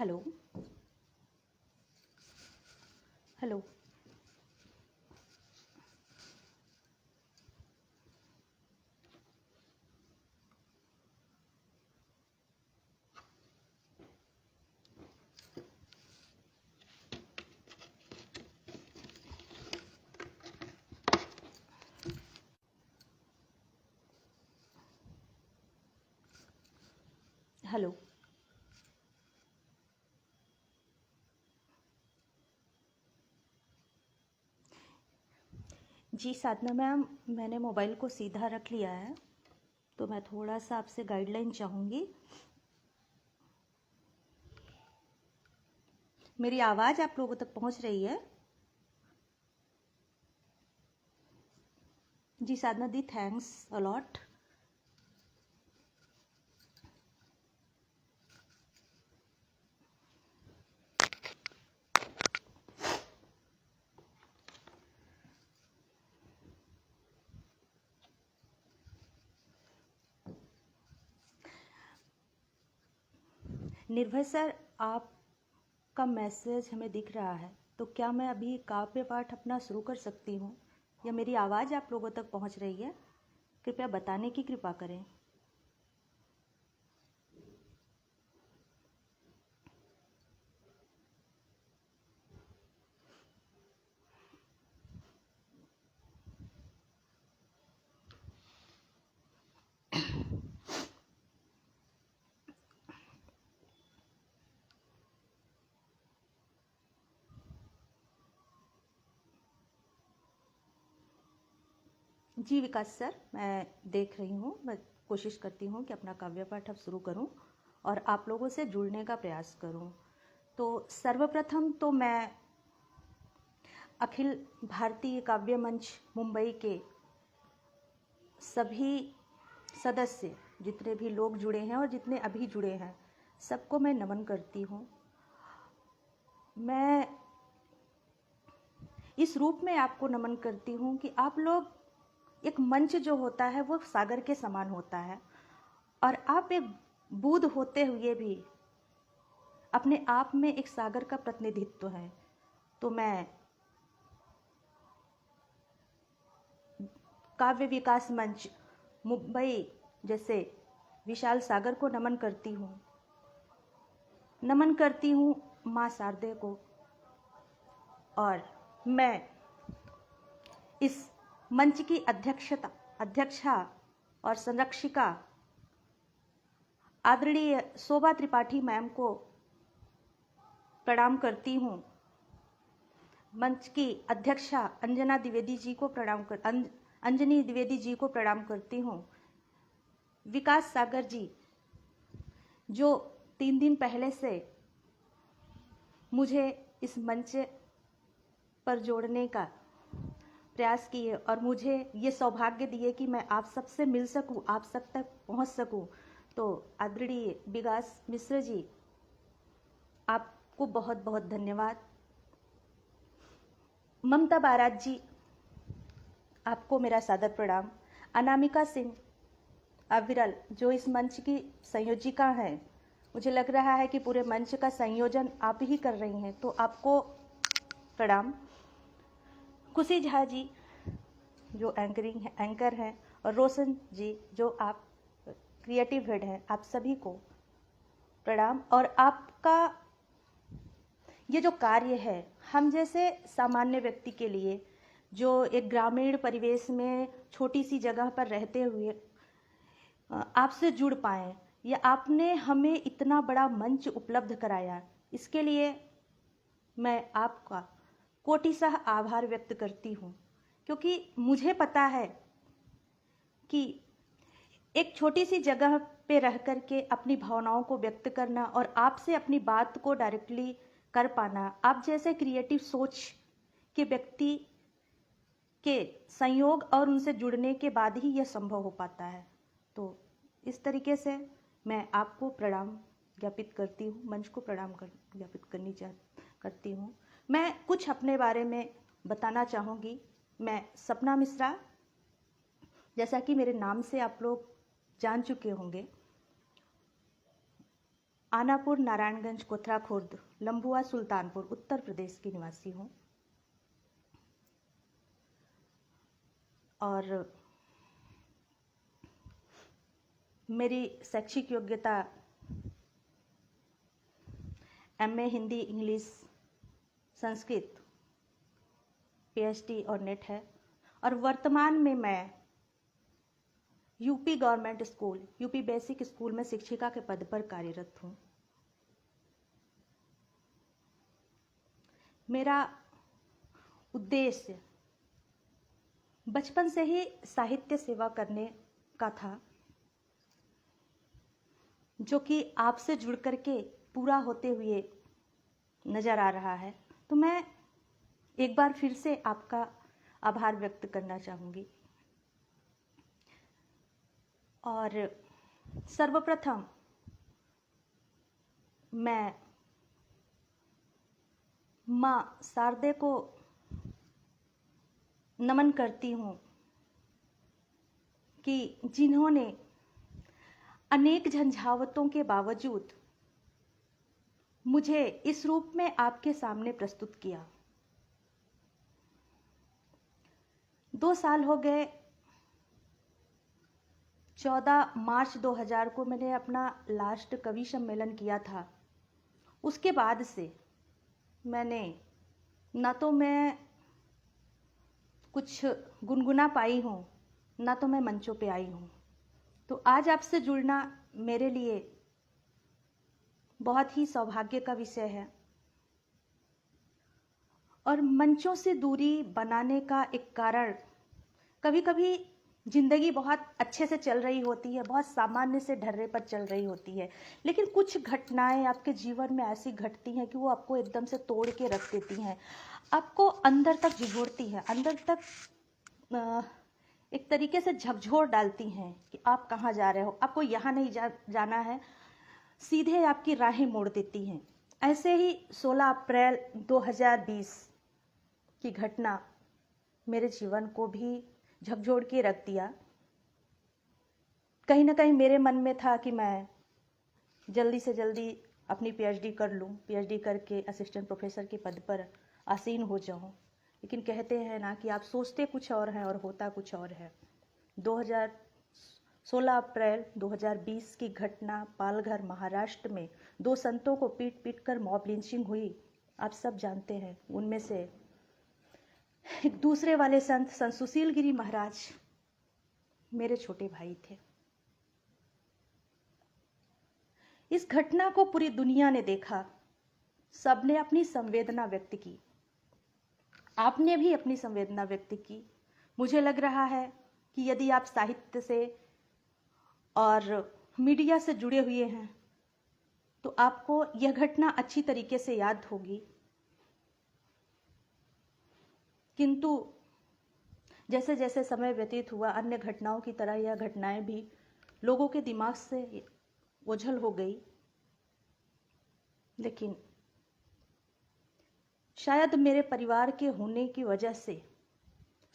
Hello. Hello. Hello. जी साधना ma'am, मैंने mobile को सीधा रख लिया है, तो मैं थोड़ा सा आपसे गाइडलाइन चाहूँगी। मेरी आवाज़ आप लोगों तक पहुँच रही है? जी साधना दी, थैंक्स अलॉट। निर्भय सर, आपका मैसेज हमें दिख रहा है, तो क्या मैं अभी काव्य पाठ अपना शुरू कर सकती हूँ, या मेरी आवाज़ आप लोगों तक पहुँच रही है? कृपया बताने की कृपा करें। जी विकास सर, मैं देख रही हूँ। मैं कोशिश करती हूँ कि अपना काव्य पाठ अब शुरू करूँ और आप लोगों से जुड़ने का प्रयास करूँ। तो सर्वप्रथम तो मैं अखिल भारतीय काव्य मंच मुंबई के सभी सदस्य, जितने भी लोग जुड़े हैं और जितने अभी जुड़े हैं, सबको मैं नमन करती हूँ। मैं इस रूप में आपको नमन करती हूँ कि आप लोग, एक मंच जो होता है वो सागर के समान होता है, और आप एक बूंद होते हुए भी अपने आप में एक सागर का प्रतिनिधित्व है। तो मैं काव्य विकास मंच मुंबई जैसे विशाल सागर को नमन करती हूँ। नमन करती हूँ माँ शारदे को, और मैं इस मंच की अध्यक्षा और संरक्षिका आदरणीय शोभा त्रिपाठी मैम को प्रणाम करती हूँ। मंच की अध्यक्षा अंजनी द्विवेदी जी को प्रणाम करती हूँ। विकास सागर जी, जो 3 दिन पहले से मुझे इस मंच पर जोड़ने का प्रयास किए और मुझे ये सौभाग्य दिए कि मैं आप सबसे मिल सकूं, आप सब तक पहुंच सकूं। तो आदरणीय विकास मिश्र जी, आपको बहुत बहुत धन्यवाद। ममता बारात जी, आपको मेरा सादर प्रणाम। अनामिका सिंह अविरल, जो इस मंच की संयोजिका हैं, मुझे लग रहा है कि पूरे मंच का संयोजन आप ही कर रही हैं, तो आपको प्रणाम। खुशी झा जी, जो एंकर हैं, और रोशन जी, जो आप क्रिएटिव हेड हैं, आप सभी को प्रणाम। और आपका ये जो कार्य है, हम जैसे सामान्य व्यक्ति के लिए, जो एक ग्रामीण परिवेश में छोटी सी जगह पर रहते हुए आपसे जुड़ पाए, या आपने हमें इतना बड़ा मंच उपलब्ध कराया, इसके लिए मैं आपका कोटिशः आभार व्यक्त करती हूँ। क्योंकि मुझे पता है कि एक छोटी सी जगह पे रह कर के अपनी भावनाओं को व्यक्त करना और आपसे अपनी बात को डायरेक्टली कर पाना, आप जैसे क्रिएटिव सोच के व्यक्ति के संयोग और उनसे जुड़ने के बाद ही यह संभव हो पाता है। तो इस तरीके से मैं आपको प्रणाम ज्ञापित करती हूँ, मंच को प्रणाम ज्ञापित करती हूँ। मैं कुछ अपने बारे में बताना चाहूँगी। मैं सपना मिश्रा, जैसा कि मेरे नाम से आप लोग जान चुके होंगे, आनापुर, नारायणगंज, कोथरा खुर्द, लंबुआ, सुल्तानपुर, उत्तर प्रदेश की निवासी हूँ। और मेरी शैक्षिक योग्यता MA Hindi, English, Sanskrit, PhD और नेट है। और वर्तमान में मैं UP government school, UP basic school में शिक्षिका के पद पर कार्यरत हूँ। मेरा उद्देश्य बचपन से ही साहित्य सेवा करने का था, जो कि आपसे जुड़ करके पूरा होते हुए नजर आ रहा है। तो मैं एक बार फिर से आपका आभार व्यक्त करना चाहूँगी। और सर्वप्रथम मैं माँ शारदे को नमन करती हूँ कि जिन्होंने अनेक झंझावतों के बावजूद मुझे इस रूप में आपके सामने प्रस्तुत किया। 2 साल हो गए। 14 मार्च 2000 को मैंने अपना लास्ट कवि सम्मेलन किया था। उसके बाद से मैंने ना तो मैं कुछ गुनगुना पाई हूँ, ना तो मैं मंचों पे आई हूँ। तो आज आपसे जुड़ना मेरे लिए बहुत ही सौभाग्य का विषय है। और मंचों से दूरी बनाने का एक कारण, कभी कभी जिंदगी बहुत अच्छे से चल रही होती है, बहुत सामान्य से ढर्रे पर चल रही होती है, लेकिन कुछ घटनाएं आपके जीवन में ऐसी घटती हैं कि वो आपको एकदम से तोड़ के रख देती हैं, आपको अंदर तक झिझोड़ती है, अंदर तक एक तरीके से झकझोर डालती हैं कि आप कहाँ जा रहे हो, आपको यहाँ नहीं जाना है, सीधे आपकी राहें मोड़ देती हैं। ऐसे ही 16 अप्रैल 2020 की घटना मेरे जीवन को भी झकझोर के रख दिया। कहीं ना कहीं मेरे मन में था कि मैं जल्दी से जल्दी अपनी पीएचडी कर लूँ, पीएचडी करके असिस्टेंट प्रोफेसर के पद पर आसीन हो जाऊँ। लेकिन कहते हैं ना कि आप सोचते कुछ और हैं और होता कुछ और है। 16 अप्रैल 2020 की घटना, पालघर, महाराष्ट्र में 2 संतों को पीट पीट कर मॉब लिंचिंग हुई, आप सब जानते हैं। उनमें से एक दूसरे वाले संत सुशील गिरी महाराज मेरे छोटे भाई थे। इस घटना को पूरी दुनिया ने देखा, सबने अपनी संवेदना व्यक्त की, आपने भी अपनी संवेदना व्यक्त की। मुझे लग रहा है कि यदि आप साहित्य से और मीडिया से जुड़े हुए हैं तो आपको यह घटना अच्छी तरीके से याद होगी। किंतु जैसे जैसे समय व्यतीत हुआ, अन्य घटनाओं की तरह यह घटनाएं भी लोगों के दिमाग से ओझल हो गई। लेकिन शायद मेरे परिवार के होने की वजह से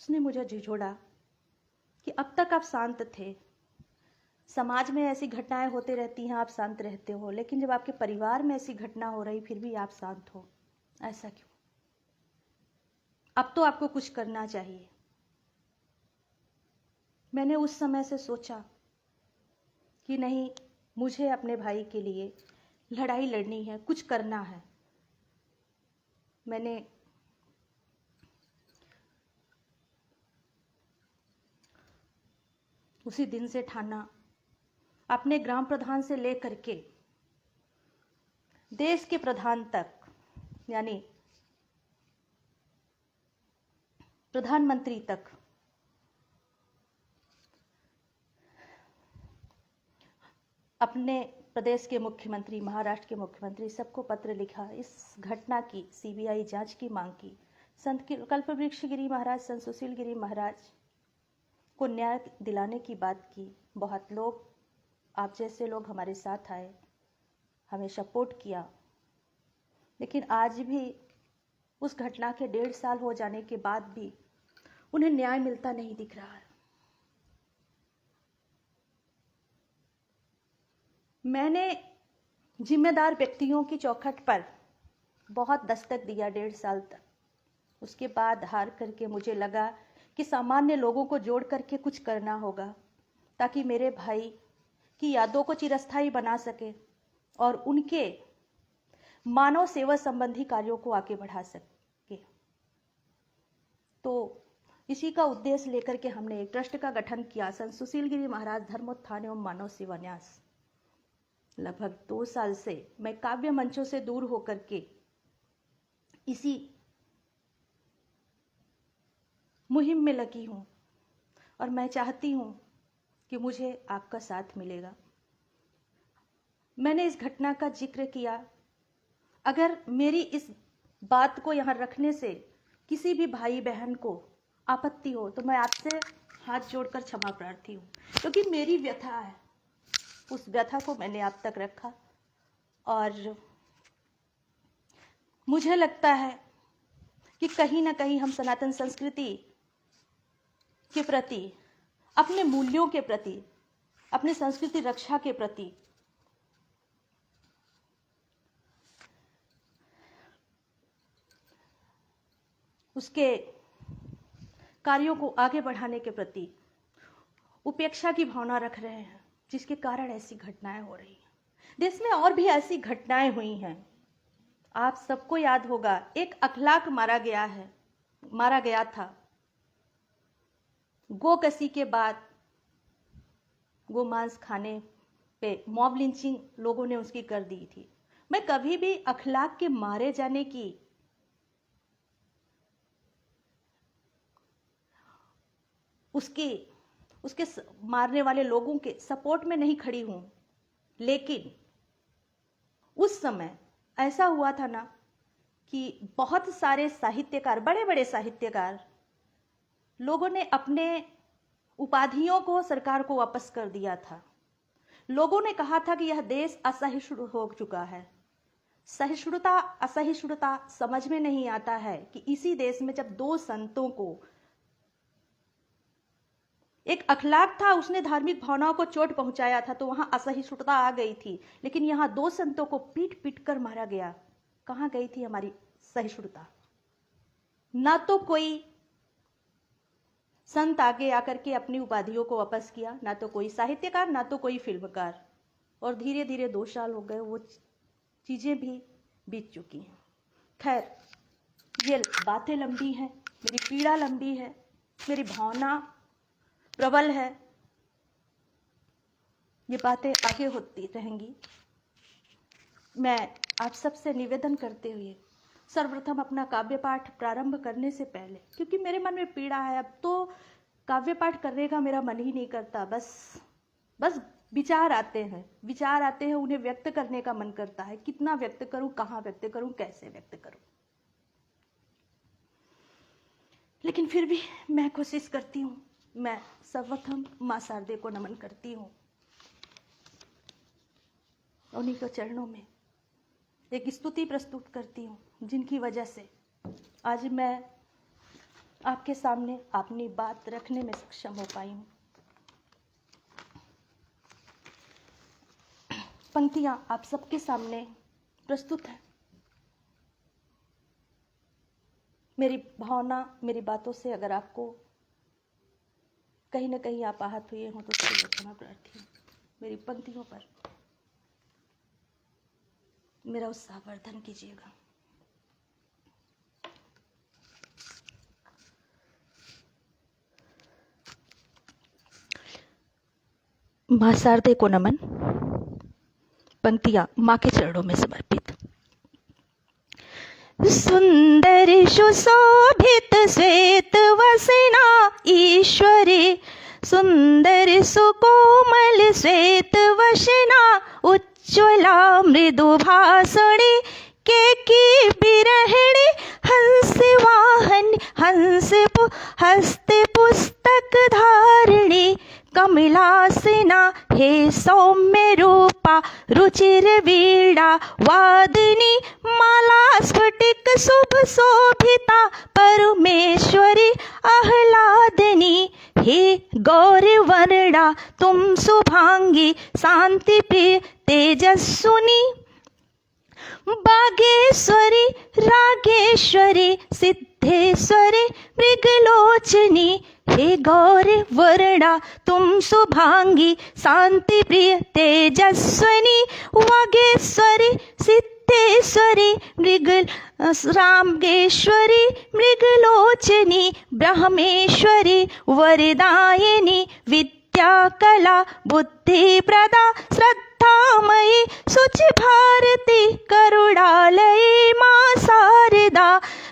उसने मुझे झिझोड़ा कि अब तक आप शांत थे, समाज में ऐसी घटनाएं होते रहती हैं, आप शांत रहते हो, लेकिन जब आपके परिवार में ऐसी घटना हो रही फिर भी आप शांत हो, ऐसा क्यों? अब तो आपको कुछ करना चाहिए। मैंने उस समय से सोचा कि नहीं, मुझे अपने भाई के लिए लड़ाई लड़नी है, कुछ करना है। मैंने उसी दिन से ठाना, अपने ग्राम प्रधान से लेकर के देश के प्रधान तक, यानी प्रधानमंत्री तक, अपने प्रदेश के मुख्यमंत्री, महाराष्ट्र के मुख्यमंत्री, सबको पत्र लिखा, इस घटना की सीबीआई जांच की मांग की। संत कल्पवृक्ष गिरी महाराज, संत सुशील गिरी महाराज को न्याय दिलाने की बात की। बहुत लोग, आप जैसे लोग हमारे साथ आए, हमें सपोर्ट किया। लेकिन आज भी उस घटना के 1.5 साल हो जाने के बाद भी उन्हें न्याय मिलता नहीं दिख रहा है। मैंने जिम्मेदार व्यक्तियों की चौखट पर बहुत दस्तक दिया 1.5 साल तक। उसके बाद हार करके मुझे लगा कि सामान्य लोगों को जोड़ करके कुछ करना होगा ताकि मेरे भाई की यादों को चिरस्थायी बना सके और उनके मानव सेवा संबंधी कार्यों को आगे बढ़ा सके। तो इसी का उद्देश्य लेकर के हमने एक ट्रस्ट का गठन किया, संत सुशील गिरी महाराज धर्मोत्थान एवं मानव सेवा न्यास। लगभग 2 साल से मैं काव्य मंचों से दूर होकर के इसी मुहिम में लगी हूं और मैं चाहती हूं कि मुझे आपका साथ मिलेगा। मैंने इस घटना का जिक्र किया। अगर मेरी इस बात को यहाँ रखने से किसी भी भाई बहन को आपत्ति हो तो मैं आपसे हाथ जोड़कर क्षमा प्रार्थी हूँ, क्योंकि मेरी व्यथा है, उस व्यथा को मैंने आप तक रखा। और मुझे लगता है कि कहीं ना कहीं हम सनातन संस्कृति के प्रति, अपने मूल्यों के प्रति, अपने संस्कृति रक्षा के प्रति उसके कार्यों को आगे बढ़ाने के प्रति उपेक्षा की भावना रख रहे हैं, जिसके कारण ऐसी घटनाएं हो रही हैं। देश में और भी ऐसी घटनाएं हुई हैं। आप सबको याद होगा, एक अखलाक मारा गया था। गोकसी के बाद गोमांस खाने पे मॉब लिंचिंग लोगों ने उसकी कर दी थी। मैं कभी भी अखलाक के मारे जाने की उसके मारने वाले लोगों के सपोर्ट में नहीं खड़ी हूं, लेकिन उस समय ऐसा हुआ था ना कि बहुत सारे साहित्यकार, बड़े बड़े साहित्यकार लोगों ने अपने उपाधियों को सरकार को वापस कर दिया था। लोगों ने कहा था कि यह देश असहिष्णु हो चुका है। सहिष्णुता असहिष्णुता समझ में नहीं आता है कि इसी देश में जब 2 संतों को, एक अखलाक था, उसने धार्मिक भावनाओं को चोट पहुंचाया था, तो वहां असहिष्णुता आ गई थी। लेकिन यहां 2 संतों को पीट पीट कर मारा गया। कहां गई थी हमारी सहिष्णुता? ना तो कोई संत आगे आकर के अपनी उपाधियों को वापस किया, ना तो कोई साहित्यकार, ना तो कोई फिल्मकार। और धीरे धीरे 2 साल हो गए, वो चीजें भी बीत चुकी हैं। खैर, ये बातें लंबी हैं, मेरी पीड़ा लंबी है, मेरी भावना प्रबल है। ये बातें आगे होती रहेंगी। मैं आप सबसे निवेदन करते हुए सर्वप्रथम अपना काव्य पाठ प्रारंभ करने से पहले, क्योंकि मेरे मन में पीड़ा है, अब तो काव्य पाठ करने का मेरा मन ही नहीं करता। बस विचार आते हैं, उन्हें व्यक्त करने का मन करता है। कितना व्यक्त करूं, कहाँ व्यक्त करूं, कैसे व्यक्त करूं। लेकिन फिर भी मैं कोशिश करती हूं। मैं सर्वप्रथम मां शारदे को नमन करती हूँ। उन्हीं के चरणों में एक स्तुति प्रस्तुत करती हूँ, जिनकी वजह से आज मैं आपके सामने अपनी बात रखने में सक्षम हो पाई हूँ। पंक्तियां आप सबके सामने प्रस्तुत है। मेरी भावना, मेरी बातों से अगर आपको कहीं ना कहीं आप आहत हुए हो तो क्षमा प्रार्थी हूँ। मेरी पंक्तियों पर मेरा उत्साहवर्धन कीजिएगा। मां शारदे को नमन। पंक्तियां मां के चरणों में समर्पित। सुंदर सुशोभित श्वेत वसना ईश्वरी, सुंदर सुकोमल श्वेत वसना उज्ज्वला मृदु भाषणी, केकी विरहिणी हंस वाहन हस्ते पुस्तक धारिणी, कमलासना हे सौम्य रूपा रुचिर वीणा वादिनी, माला स्फटिक शुभ शोभिता परमेश्वरी आह्लादिनी, हे गौरवर्णा तुम शुभांगी शांति प्रिय तेजस्विनी, बागेश्वरी रागेश्वरी सिद्धेश्वरी मृगलोचनी, हे गौर वर्णा तुम शुभांगी शांति प्रिय तेजस्विनी, वागेश्वरी सिद्धेश्वरी रामेश्वरी मृगलोचनी, ब्रह्मेश्वरी वरदायिनी विद्या कला बुद्धि प्रदा श्रद्धामयी शुचि भारती करुणालयी मां शारदा,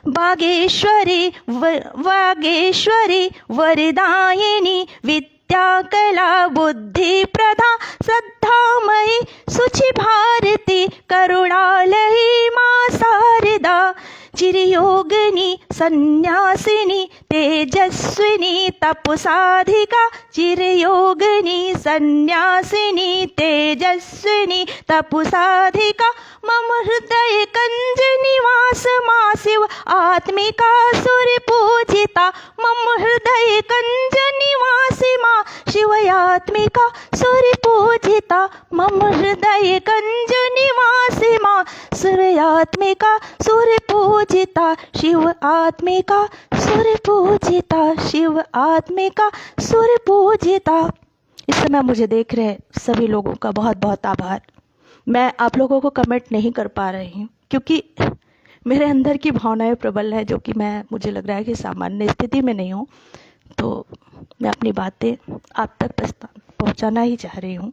वागेश्वरी वरदायिनी विद्या कला बुद्धि प्रदा श्रद्धामयी शुचि भारती करुणालयी मां शारदा, चिरयोगिनी सन्यासिनी तेजस्विनी तपसाधिका, चिरयोगिनी सन्यासिनी तेजस्विनी तपसाधिका, मम हृदय कंज निवास मां शिव आत्मिका सुर पूजिता, मम हृदय कंज निवास मां शिव आत्मिका सुर पूजिता, मम हृदय कंज निवास मां सुर आत्मिका सुर पूजिता, शिव आत्मिका सुर पूजिता, शिव आत्मिका सुर पूजिता। इस समय मुझे देख रहे सभी लोगों का बहुत बहुत आभार। मैं आप लोगों को कमेंट नहीं कर पा रही हूँ क्योंकि मेरे अंदर की भावनाएं प्रबल है, जो कि मुझे लग रहा है कि सामान्य स्थिति में नहीं हूँ, तो मैं अपनी बातें आप तक पहुँचाना ही चाह रही हूँ।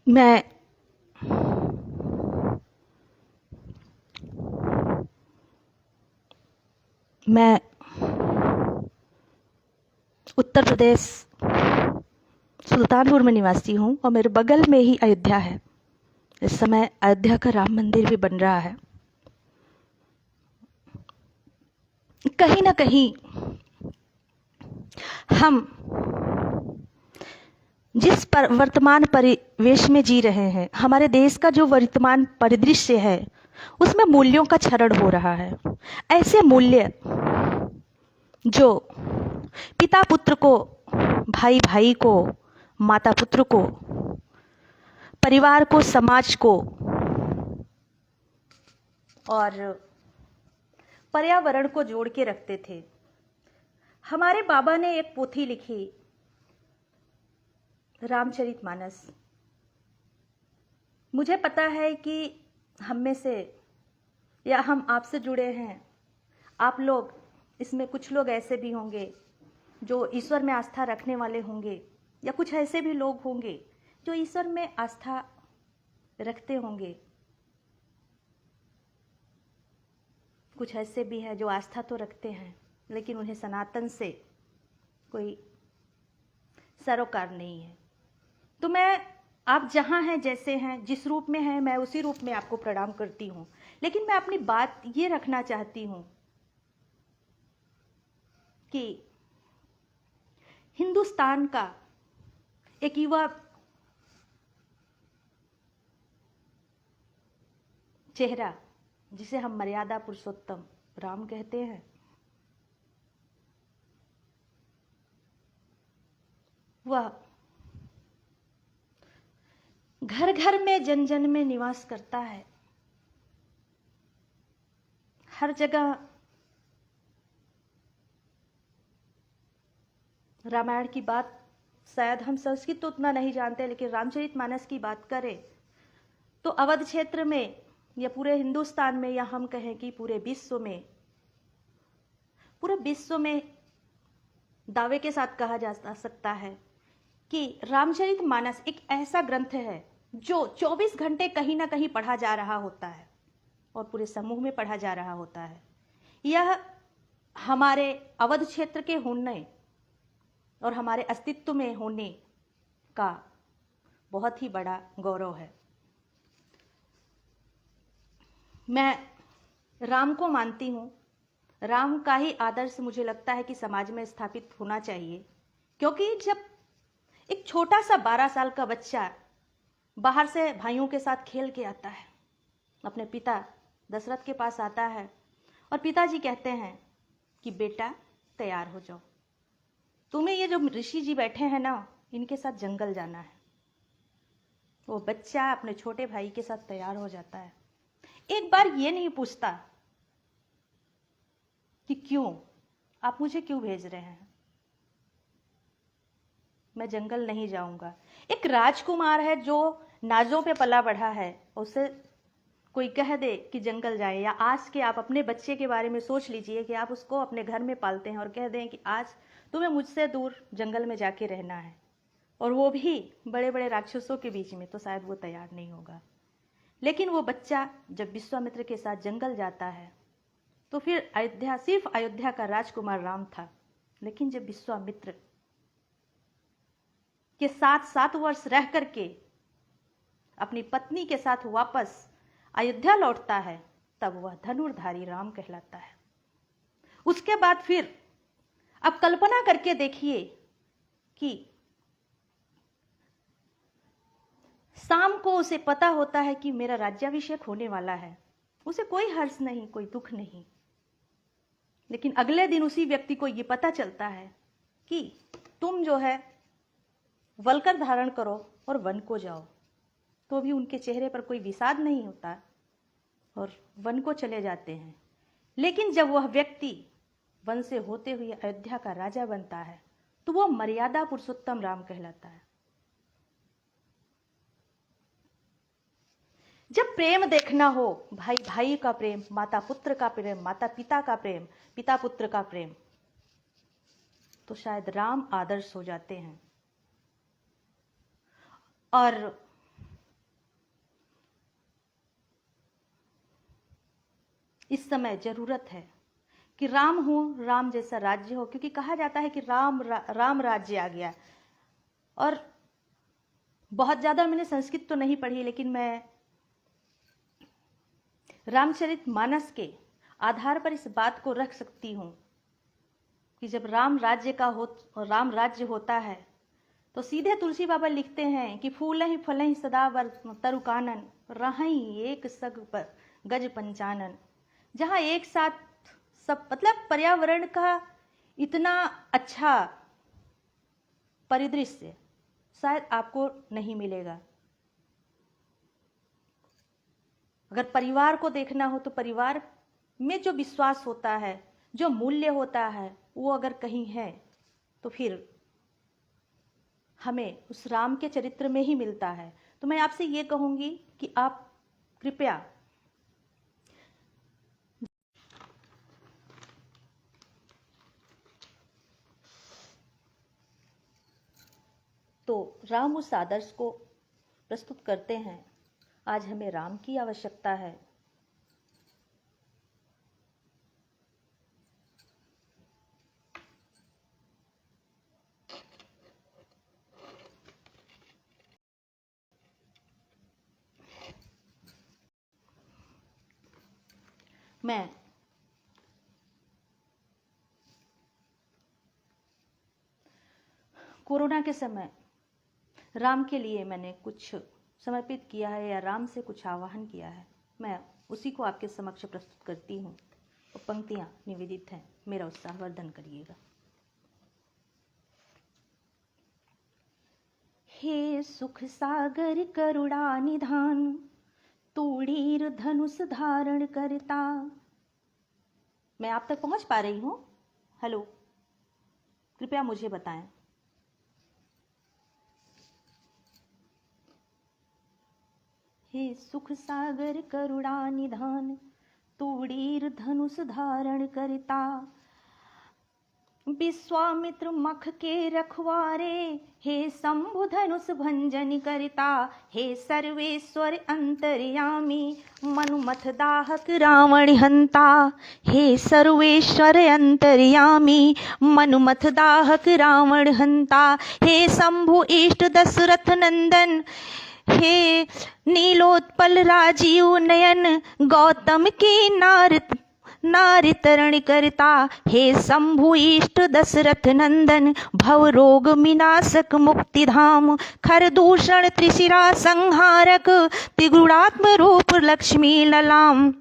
मैं उत्तर प्रदेश सुल्तानपुर में निवासी हूँ और मेरे बगल में ही अयोध्या है। इस समय अयोध्या का राम मंदिर भी बन रहा है। कहीं ना कहीं हम जिस वर्तमान परिवेश में जी रहे हैं, हमारे देश का जो वर्तमान परिदृश्य है, उसमें मूल्यों का क्षरण हो रहा है। ऐसे मूल्य जो पिता पुत्र को, भाई भाई को, माता पुत्र को, परिवार को, समाज को और पर्यावरण को जोड़ के रखते थे। हमारे बाबा ने एक पोथी लिखी, रामचरितमानस। मुझे पता है कि हम में से या हम आपसे जुड़े हैं, आप लोग इसमें कुछ लोग ऐसे भी होंगे जो ईश्वर में आस्था रखने वाले होंगे, या कुछ ऐसे भी लोग होंगे जो ईश्वर में आस्था रखते होंगे। कुछ ऐसे भी हैं जो आस्था तो रखते हैं लेकिन उन्हें सनातन से कोई सरोकार नहीं है। तो मैं, आप जहाँ हैं, जैसे हैं, जिस रूप में हैं, मैं उसी रूप में आपको प्रणाम करती हूँ। लेकिन मैं अपनी बात ये रखना चाहती हूँ कि हिंदुस्तान का एक युवा चेहरा, जिसे हम मर्यादा पुरुषोत्तम राम कहते हैं, वह घर घर में, जन जन में निवास करता है। हर जगह रामायण की बात, शायद हम संस्कृत तो उतना नहीं जानते, लेकिन रामचरितमानस की बात करें तो अवध क्षेत्र में या पूरे हिंदुस्तान में, या हम कहें कि पूरे विश्व में दावे के साथ कहा जा सकता है कि रामचरितमानस एक ऐसा ग्रंथ है जो 24 घंटे कहीं ना कहीं पढ़ा जा रहा होता है और पूरे समूह में पढ़ा जा रहा होता है। यह हमारे अवध क्षेत्र के होने और हमारे अस्तित्व में होने का बहुत ही बड़ा गौरव है। मैं राम को मानती हूँ। राम का ही आदर्श मुझे लगता है कि समाज में स्थापित होना चाहिए, क्योंकि जब एक छोटा सा 12 साल का बच्चा बाहर से भाइयों के साथ खेल के आता है, अपने पिता दशरथ के पास आता है और पिताजी कहते हैं कि बेटा तैयार हो जाओ, तुम्हें ये जो ऋषि जी बैठे हैं ना, इनके साथ जंगल जाना है। वो बच्चा अपने छोटे भाई के साथ तैयार हो जाता है। एक बार ये नहीं पूछता कि क्यों, आप मुझे क्यों भेज रहे हैं, मैं जंगल नहीं जाऊंगा। एक राजकुमार है जो नाजों पे पला बढ़ा है, उसे कोई कह दे कि जंगल जाए, या आज के आप अपने बच्चे के बारे में सोच लीजिए कि आप उसको अपने घर में पालते हैं और कह दें कि आज तुम्हें मुझसे दूर जंगल में जाके रहना है, और वो भी बड़े बड़े राक्षसों के बीच में, तो शायद वो तैयार नहीं होगा। लेकिन वो बच्चा जब विश्वामित्र के साथ जंगल जाता है तो फिर अयोध्या, सिर्फ अयोध्या का राजकुमार राम था, लेकिन जब विश्वामित्र के साथ 7 वर्ष रह करके अपनी पत्नी के साथ वापस अयोध्या लौटता है, तब वह धनुर्धारी राम कहलाता है। उसके बाद फिर अब कल्पना करके देखिए कि शाम को उसे पता होता है कि मेरा राज्याभिषेक होने वाला है, उसे कोई हर्ष नहीं, कोई दुख नहीं। लेकिन अगले दिन उसी व्यक्ति को यह पता चलता है कि तुम जो है वलकर धारण करो और वन को जाओ, तो भी उनके चेहरे पर कोई विषाद नहीं होता और वन को चले जाते हैं। लेकिन जब वह व्यक्ति वन से होते हुए अयोध्या का राजा बनता है तो वह मर्यादा पुरुषोत्तम राम कहलाता है। जब प्रेम देखना हो, भाई भाई का प्रेम, माता पुत्र का प्रेम, माता पिता का प्रेम, पिता पुत्र का प्रेम, तो शायद राम आदर्श हो जाते हैं। और इस समय जरूरत है कि राम हो, राम जैसा राज्य हो, क्योंकि कहा जाता है कि राम राज्य आ गया। और बहुत ज्यादा मैंने संस्कृत तो नहीं पढ़ी, लेकिन मैं रामचरितमानस के आधार पर इस बात को रख सकती हूं कि जब राम राज्य होता है तो सीधे तुलसी बाबा लिखते हैं कि फूलहि फलहि सदा तरु कानन, रहहि एक सग पर गज पंचानन। जहां एक साथ सब, मतलब पर्यावरण का इतना अच्छा परिदृश्य शायद आपको नहीं मिलेगा। अगर परिवार को देखना हो तो परिवार में जो विश्वास होता है, जो मूल्य होता है, वो अगर कहीं है तो फिर हमें उस राम के चरित्र में ही मिलता है। तो मैं आपसे ये कहूंगी कि आप कृपया तो राम उस आदर्श को प्रस्तुत करते हैं। आज हमें राम की आवश्यकता है। मैं कोरोना के समय राम के लिए मैंने कुछ समर्पित किया है या राम से कुछ आवाहन किया है, मैं उसी को आपके समक्ष प्रस्तुत करती हूँ। वो पंक्तियां निवेदित हैं, मेरा उत्साहवर्धन करिएगा। हे सुख सागर करुणा निधान, तूणीर धनुष धारण करता। मैं आप तक पहुंच पा रही हूं? हेलो, कृपया मुझे बताएं। हे सुख सागर करुणा निधान, तूणीर धनुष धारण करता। विश्वामित्र मख के रखवारे, हे शंभु धनुष भंजन करता। हे सर्वेश्वर अंतर्यामी, मनुमथ दाहक रावण हंता। हे सर्वेश्वर अंतर्यामी, मनुमथ दाहक रावण हंता। हे शंभु इष्ट दशरथ नंदन, हे नीलोत्पल राजीव नयन। गौतम की नारी तरण करता। हे शंभु इष्ट दशरथ नंदन, भव रोग विनाशक मुक्ति धाम। खरदूषण त्रिशिरा संहारक, त्रिगुणात्म रूप लक्ष्मी ललाम।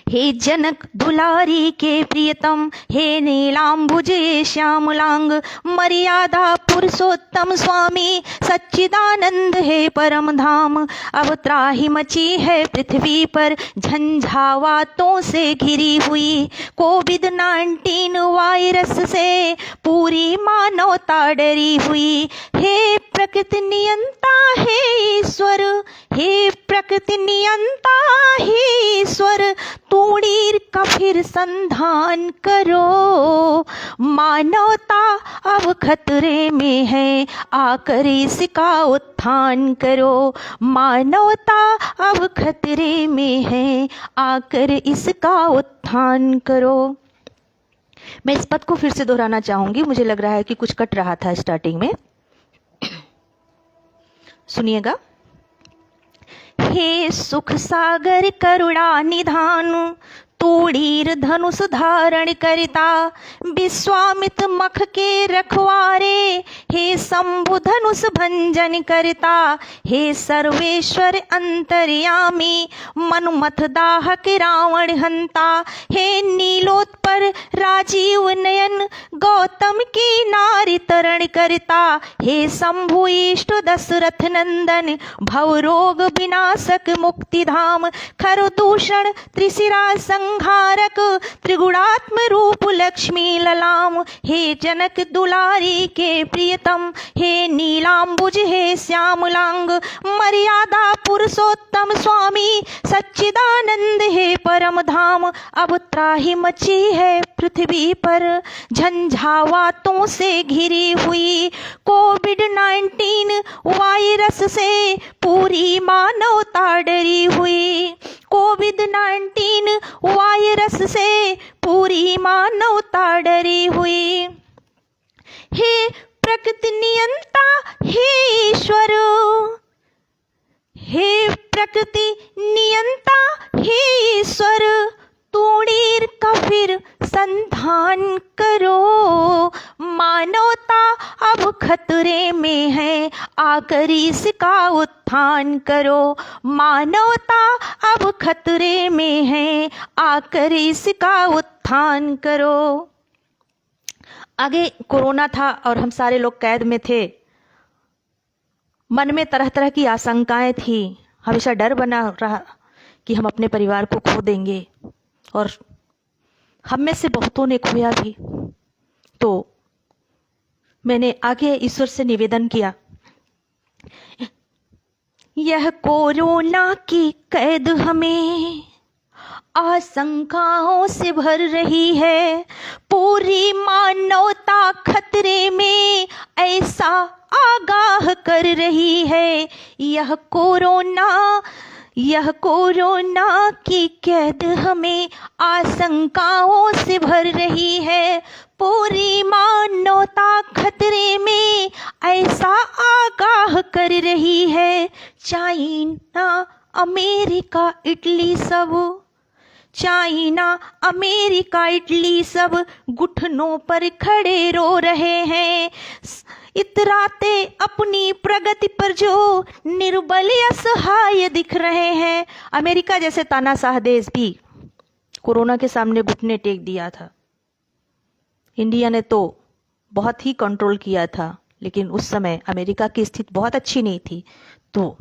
हे जनक दुलारी के प्रियतम, हे नीलांबुज श्यामलांग, मर्यादा पुरुषोत्तम स्वामी सच्चिदानंद हे परम धाम। अब त्राहि मची है पृथ्वी पर, झंझावातों से घिरी हुई, कोविड-19 वायरस से पूरी मानवता डरी हुई। हे प्रकृति नियंता हे ईश्वर, हे प्रकृति नियंता हे ईश्वर, तूणीर का फिर संधान करो। मानवता अब खतरे में है, आकर इसका उत्थान करो। मानवता अब खतरे में है, आकर इसका उत्थान करो। मैं इस पद को फिर से दोहराना चाहूंगी, मुझे लग रहा है कि कुछ कट रहा था स्टार्टिंग में। सुनिएगा। हे सुख सागर करुणा निधान, तूणीर धनुष धारण करता, विश्वामित मख के रखवारे, हे शंभु धनुष भंजन करता। हे सर्वेश्वर अंतर्यामी, मनुमथ दाहक रावण हंता, हे नीलोत्पर राजीव नयन, गौतम की नारी तरण करता। हे शंभु इष्ट दशरथ नंदन, भवरोग विनाशक मुक्तिधाम, खरदूषण त्रिशिरा संहारक, त्रिगुणात्म रूप लक्ष्मी ललाम। हे जनक दुलारी के प्रियतम, हे नीलांबुज हे श्यामलांग, मर्यादा पुरुषोत्तम स्वामी सच्चिदानंद हे परम धाम। अब त्राहि मची है पृथ्वी पर, झंझावातों से घिरी हुई, कोविड-19 वायरस से पूरी मानवता डरी हुई। कोविड-19 वायरस से पूरी मानवता डरी हुई। हे प्रकृति नियंता हे ईश्वर, हे प्रकृति नियंता हे ईश्वर, तूणीर का फिर संधान करो। मानवता अब खतरे में है, आकर इसका उत्थान करो। मानवता अब खतरे में है, आकर इसका उत्थान करो। आगे कोरोना था और हम सारे लोग कैद में थे। मन में तरह तरह की आशंकाएं थी, हमेशा डर बना रहा कि हम अपने परिवार को खो देंगे, और हम में से बहुतों ने खोया भी। तो मैंने आगे ईश्वर से निवेदन किया, यह कोरोना की कैद हमें आशंकाओं से भर रही है, पूरी मानवता खतरे में ऐसा आगाह कर रही है। यह कोरोना की कैद हमें आशंकाओं से भर रही है, पूरी मानवता खतरे में ऐसा आगाह कर रही है। चाइना अमेरिका इटली सब, चाइना अमेरिका इटली सब घुटनों पर खड़े रो रहे हैं, इतराते अपनी प्रगति पर जो निर्बल असहाय दिख रहे हैं। अमेरिका जैसे तानाशाह देश भी कोरोना के सामने घुटने टेक दिया था। इंडिया ने तो बहुत ही कंट्रोल किया था, लेकिन उस समय अमेरिका की स्थिति बहुत अच्छी नहीं थी। तो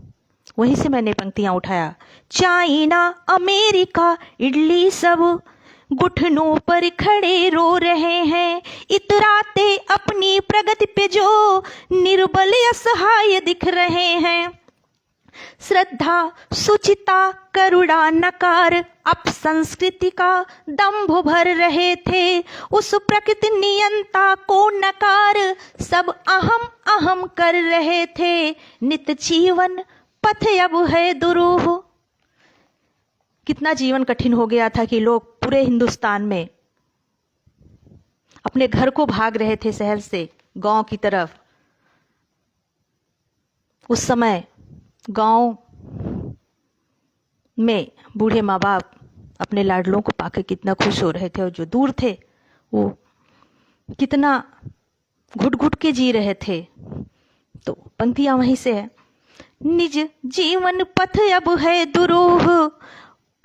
वहीं से मैंने पंक्तियां उठाया, चाइना अमेरिका इटली सब घुटनों पर खड़े रो रहे हैं, इतराते अपनी प्रगति पे जो निर्बल असहाय दिख रहे हैं। श्रद्धा सुचिता करुणा नकार अपसंस्कृति का दंभ भर रहे थे, उस प्रकृति नियंता को नकार सब अहम अहम कर रहे थे। नित जीवन पथ अब है दुरूह। कितना जीवन कठिन हो गया था कि लोग पूरे हिंदुस्तान में अपने घर को भाग रहे थे, शहर से गांव की तरफ। उस समय गांव में बूढ़े माँ बाप अपने लाडलों को पाकर कितना खुश हो रहे थे, और जो दूर थे वो कितना घुट घुट के जी रहे थे। तो पंक्तियां वहीं से है, निज जीवन पथ अब है दुरूह,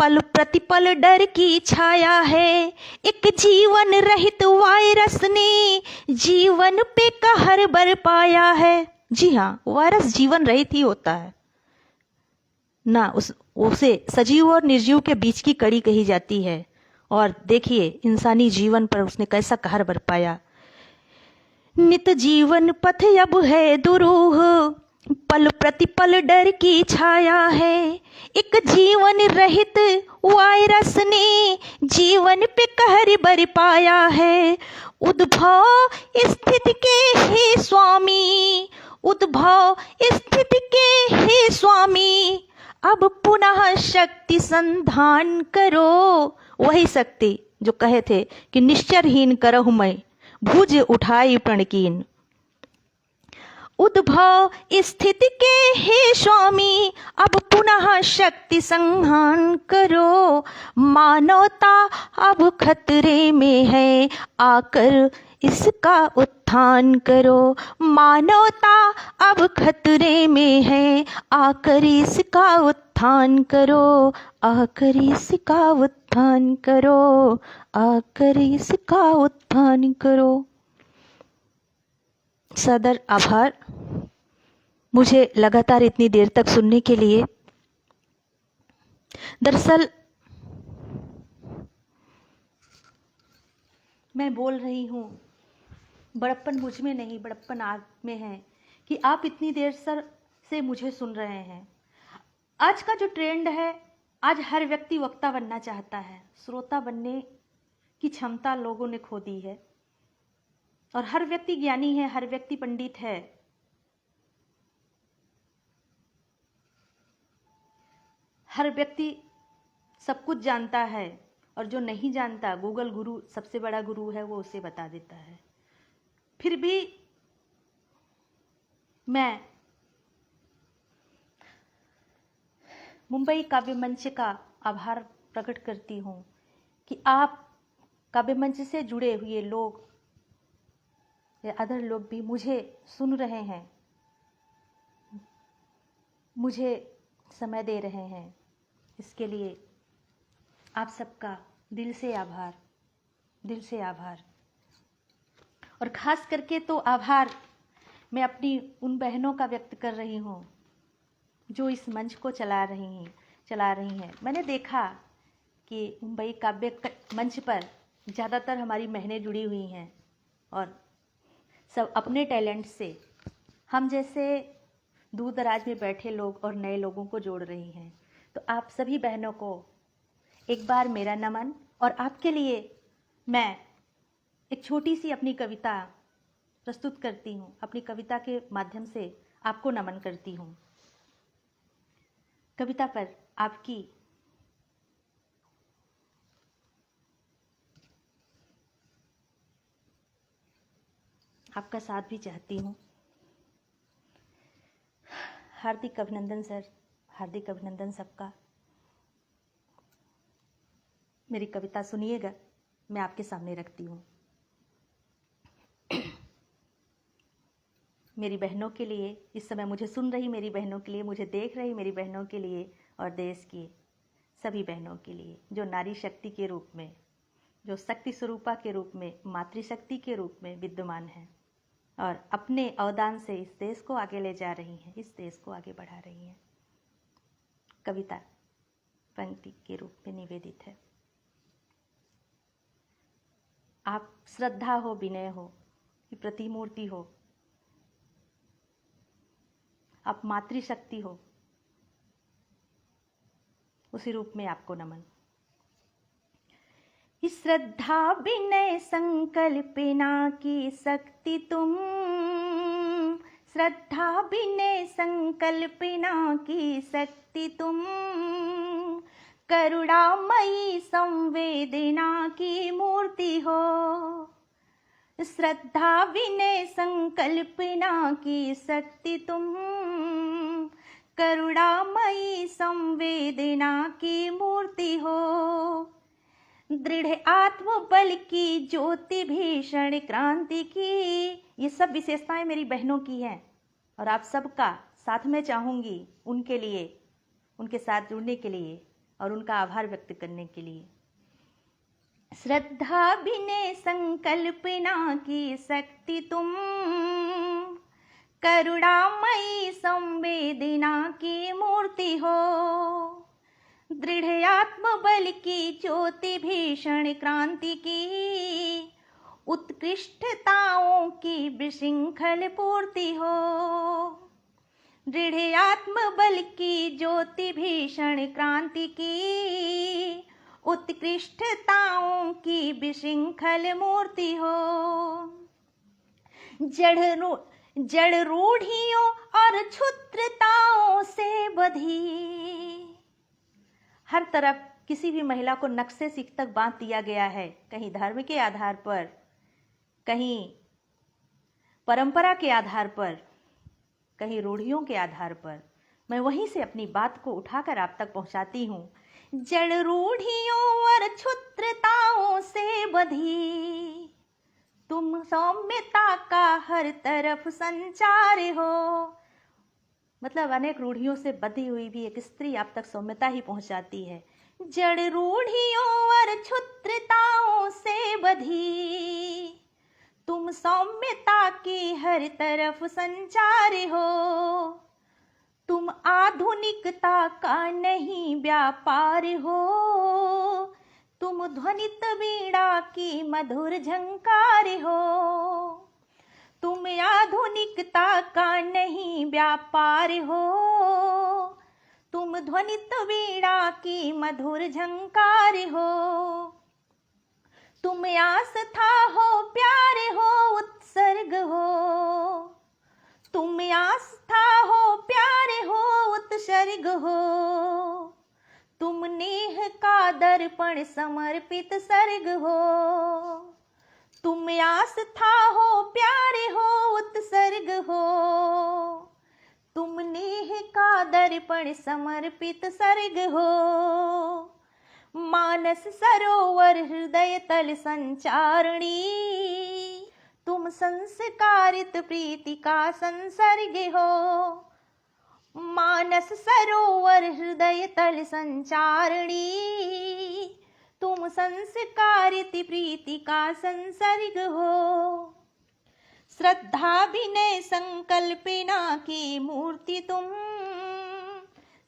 पल प्रतिपल डर की छाया है, एक जीवन रहित वायरस ने जीवन पे कहर बरपाया है। जी हाँ, वायरस जीवन रहित ही होता है ना, उसे सजीव और निर्जीव के बीच की कड़ी कही जाती है। और देखिए इंसानी जीवन पर उसने कैसा कहर बरपाया। नित जीवन पथ अब है दुरूह, पल प्रतिपल डर की छाया है, एक जीवन रहित वायरस ने जीवन पे कहर बरपाया है। उद्भव स्थिति के हे स्वामी, उद्भव स्थिति के हे स्वामी, अब पुनः शक्ति संधान करो। वही शक्ति जो कहे थे कि निश्चरहीन करहु मैं, भुज उठाई प्रणकीन। उद्भव स्थिति के हे स्वामी, अब पुनः शक्ति संहान करो। मानवता अब खतरे में है, आकर इसका उत्थान करो। मानवता अब खतरे में है, आकर इसका उत्थान करो। आकर इसका उत्थान करो, आकर इसका उत्थान करो। सदर आभार मुझे लगातार इतनी देर तक सुनने के लिए। दरअसल मैं बोल रही हूँ, बड़प्पन मुझ में नहीं, बड़प्पन आप में है कि आप इतनी देर से मुझे सुन रहे हैं। आज का जो ट्रेंड है, आज हर व्यक्ति वक्ता बनना चाहता है, श्रोता बनने की क्षमता लोगों ने खो दी है। और हर व्यक्ति ज्ञानी है, हर व्यक्ति पंडित है। हर व्यक्ति सब कुछ जानता है, और जो नहीं जानता, गूगल गुरु सबसे बड़ा गुरु है, वो उसे बता देता है। फिर भी मैं मुंबई काव्य मंच का आभार प्रकट करती हूँ कि आप काव्य मंच से जुड़े हुए लोग या अदर लोग भी मुझे सुन रहे हैं, मुझे समय दे रहे हैं। इसके लिए आप सबका दिल से आभार, दिल से आभार। और ख़ास करके तो आभार मैं अपनी उन बहनों का व्यक्त कर रही हूँ जो इस मंच को चला रही हैं। मैंने देखा कि मुंबई काव्य मंच पर ज़्यादातर हमारी बहनें जुड़ी हुई हैं और सब अपने टैलेंट से हम जैसे दूर दराज में बैठे लोग और नए लोगों को जोड़ रही हैं। तो आप सभी बहनों को एक बार मेरा नमन। और आपके लिए मैं एक छोटी सी अपनी कविता प्रस्तुत करती हूँ, अपनी कविता के माध्यम से आपको नमन करती हूँ। कविता पर आपका साथ भी चाहती हूँ। हार्दिक अभिनंदन सर, हार्दिक अभिनंदन सबका। मेरी कविता सुनिएगा, मैं आपके सामने रखती हूँ। मेरी बहनों के लिए, इस समय मुझे सुन रही मेरी बहनों के लिए, मुझे देख रही मेरी बहनों के लिए और देश की सभी बहनों के लिए जो नारी शक्ति के रूप में, जो शक्ति स्वरूपा के रूप में, मातृशक्ति के रूप में विद्यमान है और अपने अवदान से इस देश को आगे ले जा रही हैं, इस देश को आगे बढ़ा रही हैं। कविता पंक्ति के रूप में निवेदित है। आप श्रद्धा हो, विनय हो, कि प्रतिमूर्ति हो, आप मातृशक्ति हो, उसी रूप में आपको नमन। श्रद्धा विनय संकल्पना की शक्ति तुम, श्रद्धा विनय संकल्पना की शक्ति तुम, करुणामयी संवेदना की मूर्ति हो। श्रद्धा विनय संकल्पना की शक्ति तुम, करुणामयी संवेदना की मूर्ति हो। दृढ़ आत्मबल की ज्योति भीषण क्रांति की। ये सब विशेषताएं मेरी बहनों की हैं और आप सबका साथ में चाहूँगी उनके लिए, उनके साथ जुड़ने के लिए और उनका आभार व्यक्त करने के लिए। श्रद्धा विनय संकल्पना की शक्ति तुम, करुणामयी संवेदना की मूर्ति हो, दृढ़ आत्मबल की ज्योति भीषण क्रांति की, उत्कृष्टताओं की विशृंखल पूर्ति हो, दृढ़ आत्मबल की ज्योति भीषण क्रांति की, उत्कृष्टताओं की विशृंखल मूर्ति हो, जड़ रूढ़ियों और क्षुद्रताओं से बधी। हर तरफ किसी भी महिला को नक्शे सीख तक बांध दिया गया है, कहीं धर्म के आधार पर, कहीं परंपरा के आधार पर, कहीं रूढ़ियों के आधार पर। मैं वहीं से अपनी बात को उठाकर आप तक पहुंचाती हूँ। जड़ रूढ़ियों और क्षुद्रताओं से बधी, तुम सौम्यता का हर तरफ संचार हो। मतलब अनेक रूढ़ियों से बधी हुई भी एक स्त्री आप तक सौम्यता ही पहुंचाती है। जड़ रूढ़ियों और क्षुद्रताओं से बधी, तुम सौम्यता की हर तरफ संचार हो, तुम आधुनिकता का नहीं व्यापार हो, तुम ध्वनित वीणा की मधुर झंकार हो, तुम आधुनिकता का नहीं व्यापार हो, तुम ध्वनित वीणा की मधुर झंकार हो, तुम आस्था हो प्यार हो उत्सर्ग हो, तुम आस्था हो प्यार हो उत्सर्ग हो, तुम नेह का दर्पण समर्पित सर्ग हो, तुम आस्था हो प्यार हो उत्सर्ग हो, तुम नेह का दर्पण समर्पित सर्ग हो, मानस सरोवर हृदय तल संचारणी, तुम संस्कारित प्रीति का संसर्ग हो, मानस सरोवर हृदय तल संचारणी, तुम संस्कारित प्रीति का संसर्ग हो, श्रद्धा विनय संकल्पना की मूर्ति तुम,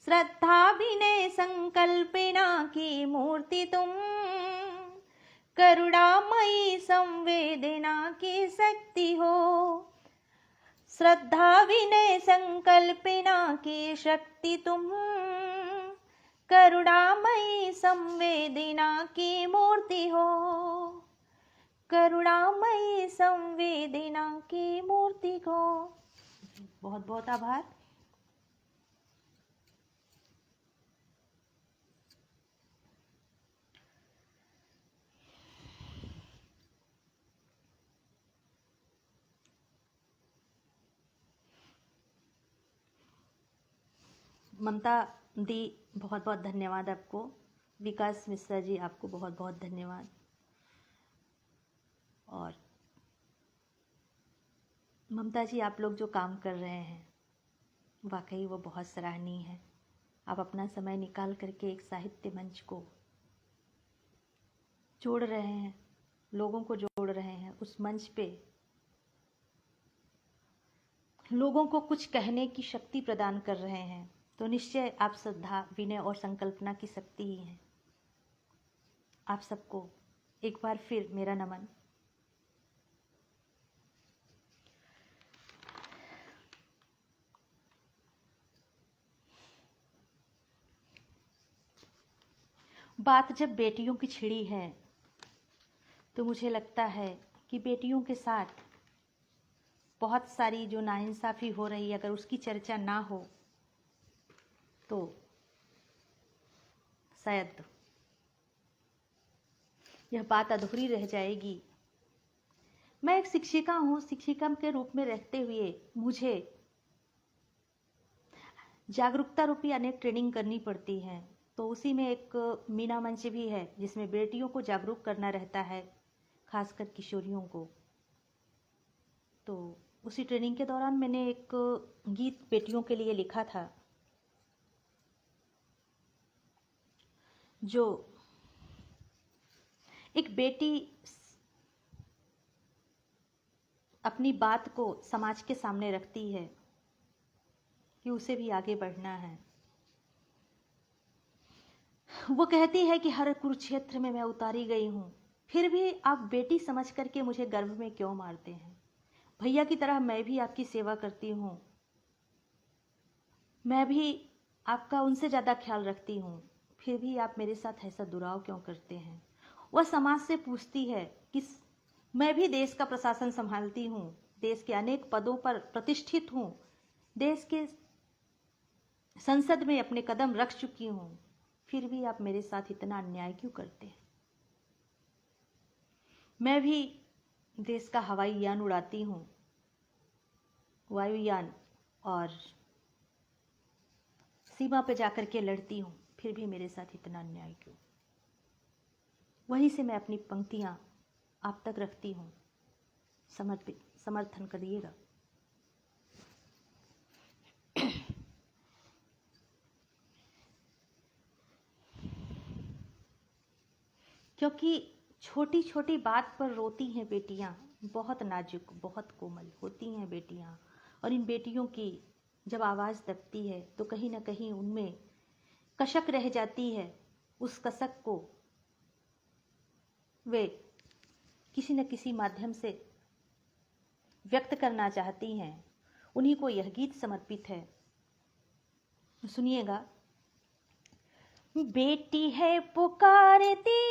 श्रद्धा विनय संकल्पना की मूर्ति तुम, करुणामयी संवेदना की शक्ति हो, श्रद्धा विनय संकल्पना की शक्ति तुम, करुणामयी संवेदना की मूर्ति हो, करुणामयी संवेदना की मूर्ति को। बहुत बहुत आभार। ममता दी, बहुत बहुत धन्यवाद आपको। विकास मिश्रा जी, आपको बहुत बहुत धन्यवाद। और ममता जी, आप लोग जो काम कर रहे हैं वाकई वो बहुत सराहनीय है। आप अपना समय निकाल करके एक साहित्य मंच को जोड़ रहे हैं, लोगों को जोड़ रहे हैं, उस मंच पे लोगों को कुछ कहने की शक्ति प्रदान कर रहे हैं, तो निश्चय आप श्रद्धा, विनय और संकल्पना की शक्ति ही हैं। आप सबको एक बार फिर मेरा नमन। बात जब बेटियों की छिड़ी है तो मुझे लगता है कि बेटियों के साथ बहुत सारी जो नाइंसाफ़ी हो रही है, अगर उसकी चर्चा ना हो तो शायद यह बात अधूरी रह जाएगी। मैं एक शिक्षिका हूँ, शिक्षिका के रूप में रहते हुए मुझे जागरूकता रूपी अनेक ट्रेनिंग करनी पड़ती है। तो उसी में एक मीना मंच भी है जिसमें बेटियों को जागरूक करना रहता है, खासकर किशोरियों को। तो उसी ट्रेनिंग के दौरान मैंने एक गीत बेटियों के लिए लिखा था। जो एक बेटी अपनी बात को समाज के सामने रखती है कि उसे भी आगे बढ़ना है, वो कहती है कि हर कुरुक्षेत्र में मैं उतारी गई हूँ, फिर भी आप बेटी समझ करके मुझे गर्भ में क्यों मारते हैं? भैया की तरह मैं भी आपकी सेवा करती हूँ, मैं भी आपका उनसे ज़्यादा ख्याल रखती हूँ, फिर भी आप मेरे साथ ऐसा दुराव क्यों करते हैं? वह समाज से पूछती है कि मैं भी देश का प्रशासन संभालती हूँ, देश के अनेक पदों पर प्रतिष्ठित हूँ, देश के संसद में अपने कदम रख चुकी हूँ, फिर भी आप मेरे साथ इतना अन्याय क्यों करते हैं? मैं भी देश का हवाई यान उड़ाती हूँ, वायुयान, और सीमा पे जाकर के लड़ती हूँ, फिर भी मेरे साथ इतना अन्याय क्यों? वहीं से मैं अपनी पंक्तियाँ आप तक रखती हूँ, समर्थन करिएगा। क्योंकि छोटी छोटी बात पर रोती हैं बेटियाँ, बहुत नाजुक, बहुत कोमल होती हैं बेटियाँ, और इन बेटियों की जब आवाज़ दबती है तो कहीं ना कहीं उनमें कसक रह जाती है। उस कसक को वे किसी न किसी माध्यम से व्यक्त करना चाहती हैं। उन्हीं को यह गीत समर्पित है, सुनिएगा। बेटी है पुकारती,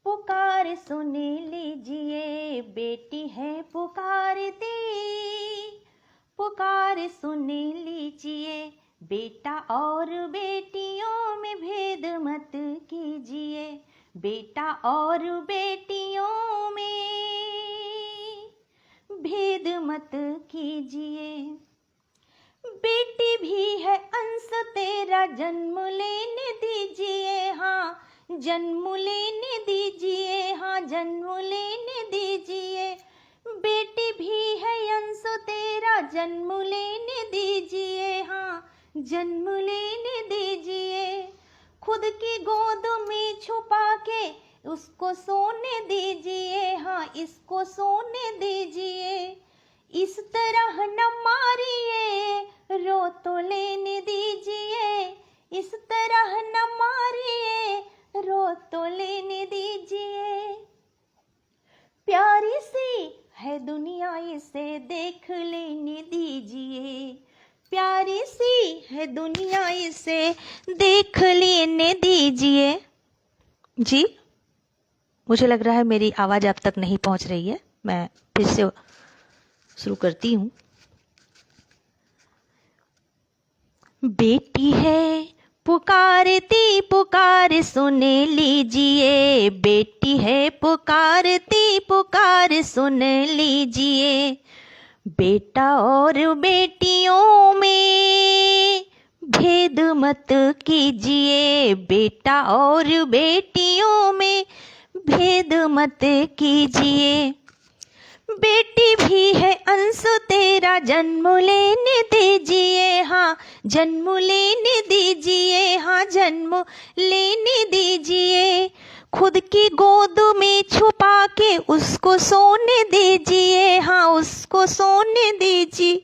पुकार सुन लीजिए, बेटी है पुकारती, पुकार सुन लीजिए, बेटा और बेटियों में भेद मत कीजिए, बेटा और बेटियों में भेद मत कीजिए, बेटी भी है अंश तेरा, जन्म लेने दीजिए, हाँ जन्म लेने दीजिए, हाँ जन्म लेने दीजिए, बेटी भी है अंश तेरा, जन्म लेने दीजिए, हाँ जन्म लेने दीजिए, खुद की गोद में छुपा के उसको सोने दीजिए, हाँ इसको सोने दीजिए, इस तरह न मारिए, रो तो लेने दीजिए, इस तरह न मारिए, रो तो लेने दीजिए, प्यारी सी है दुनिया इसे देख लेने दीजिए, प्यारी सी है दुनिया इसे देख लेने दीजिए। जी, मुझे लग रहा है मेरी आवाज़ आप तक नहीं पहुंच रही है, मैं फिर से शुरू करती हूँ। बेटी है पुकारती, पुकार सुन लीजिए, बेटी है पुकारती, पुकार सुन लीजिए, बेटा और बेटियों में भेद मत कीजिए, बेटा और बेटियों में भेद मत कीजिए, बेटी भी है अंश तेरा, जन्म लेने दीजिए, हाँ जन्म लेने दीजिए, हाँ जन्म लेने दीजिए, खुद की गोद में छुपा के उसको सोने दीजिए, हाँ उसको सोने दीजिए,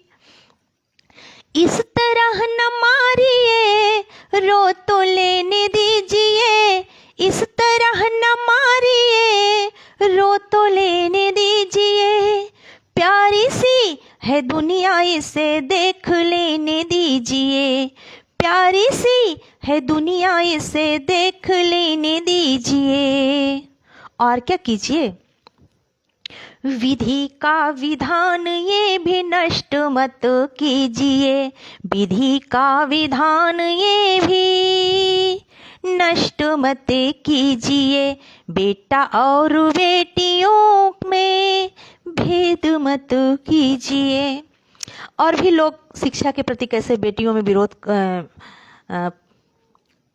इस तरह न मारिए, रो तो लेने दीजिए, इस तरह न मारिए, रो तो लेने दीजिए, प्यारी सी है दुनिया इसे देख लेने दीजिए, प्यारी सी है दुनिया इसे देख लेने दीजिए। और क्या कीजिए, विधि का विधान ये भी नष्ट मत कीजिए, विधि का विधान ये भी नष्ट मत कीजिए, बेटा और बेटियों में भेद मत कीजिए। और भी लोग शिक्षा के प्रति कैसे बेटियों में विरोध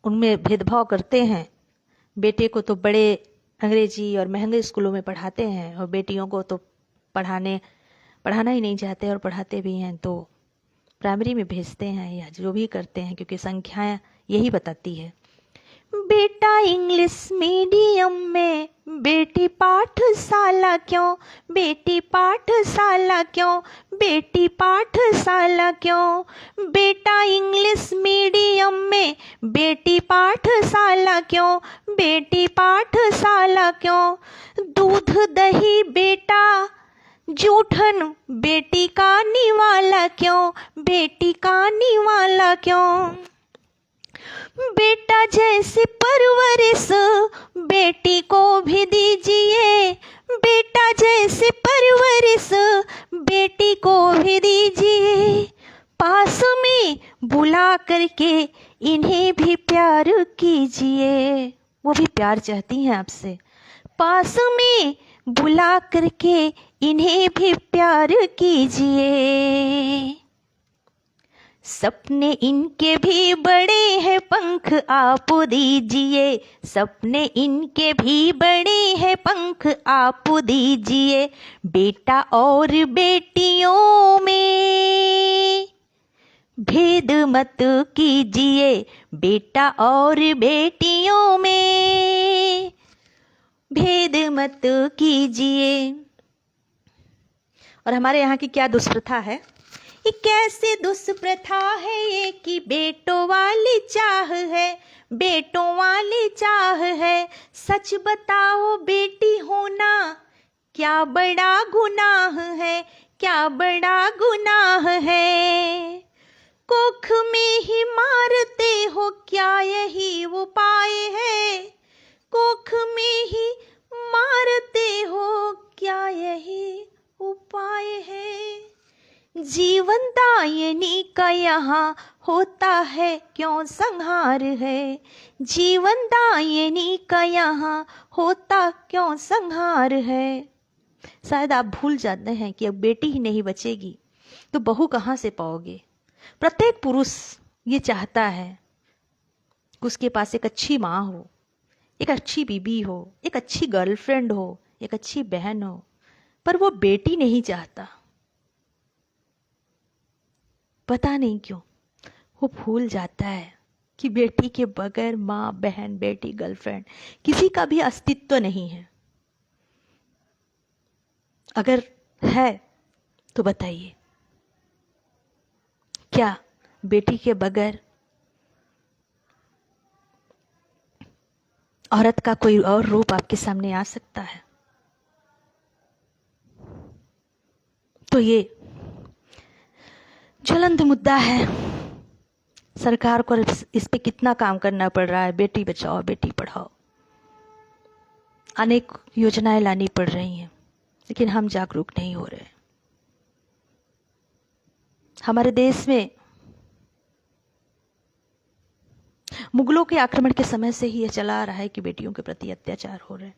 उनमें भेदभाव करते हैं। बेटे को तो बड़े अंग्रेजी और महंगे स्कूलों में पढ़ाते हैं और बेटियों को तो पढ़ाना ही नहीं चाहते, और पढ़ाते भी हैं तो प्राइमरी में भेजते हैं या जो भी करते हैं, क्योंकि संख्याएं यही बताती है। बेटा इंग्लिश मीडियम में, बेटी पाठशाला क्यों, बेटी पाठशाला क्यों, बेटी पाठशाला क्यों, बेटा इंग्लिश मीडियम में, बेटी पाठशाला क्यों, बेटी पाठशाला क्यों, दूध दही बेटा जूठन बेटी का निवाला क्यों, बेटी का निवाला क्यों, बेटा जैसी परवरिश बेटी को भी दीजिए, बेटा जैसी परवरिश बेटी को भी दीजिए, पास में बुला करके इन्हें भी प्यार कीजिए। वो भी प्यार चाहती हैं आपसे। पास में बुला करके इन्हें भी प्यार कीजिए। सपने इनके भी बड़े हैं पंख आप दीजिए, सपने इनके भी बड़े हैं पंख आप दीजिए, बेटा और बेटियों में भेद मत कीजिए, बेटा और बेटियों में भेद मत कीजिए। और हमारे यहाँ की क्या दुष्प्रथा है, ये कैसी दुष्प्रथा है ये कि बेटों वाली चाह है, बेटों वाली चाह है, सच बताओ बेटी होना क्या बड़ा गुनाह है, क्या बड़ा गुनाह है, कोख में ही मारते हो क्या यही उपाय है, कोख में ही मारते हो क्या यही उपाय है, जीवन दायिनी का यहाँ होता है क्यों संहार है, जीवन दायिनी का यहाँ होता क्यों संहार है। शायद आप भूल जाते हैं कि अब बेटी ही नहीं बचेगी तो बहू कहाँ से पाओगे। प्रत्येक पुरुष ये चाहता है कि उसके पास एक अच्छी माँ हो, एक अच्छी बीबी हो, एक अच्छी गर्लफ्रेंड हो, एक अच्छी बहन हो, पर वो बेटी नहीं चाहता। पता नहीं क्यों वो भूल जाता है कि बेटी के बगैर माँ, बहन, बेटी, गर्लफ्रेंड किसी का भी अस्तित्व नहीं है। अगर है तो बताइए, क्या बेटी के बगैर औरत का कोई और रूप आपके सामने आ सकता है? तो ये ज्वलंत मुद्दा है। सरकार को इस पे कितना काम करना पड़ रहा है। बेटी बचाओ, बेटी पढ़ाओ, अनेक योजनाएं लानी पड़ रही हैं, लेकिन हम जागरूक नहीं हो रहे। हमारे देश में मुगलों के आक्रमण के समय से ही यह चला आ रहा है कि बेटियों के प्रति अत्याचार हो रहे हैं।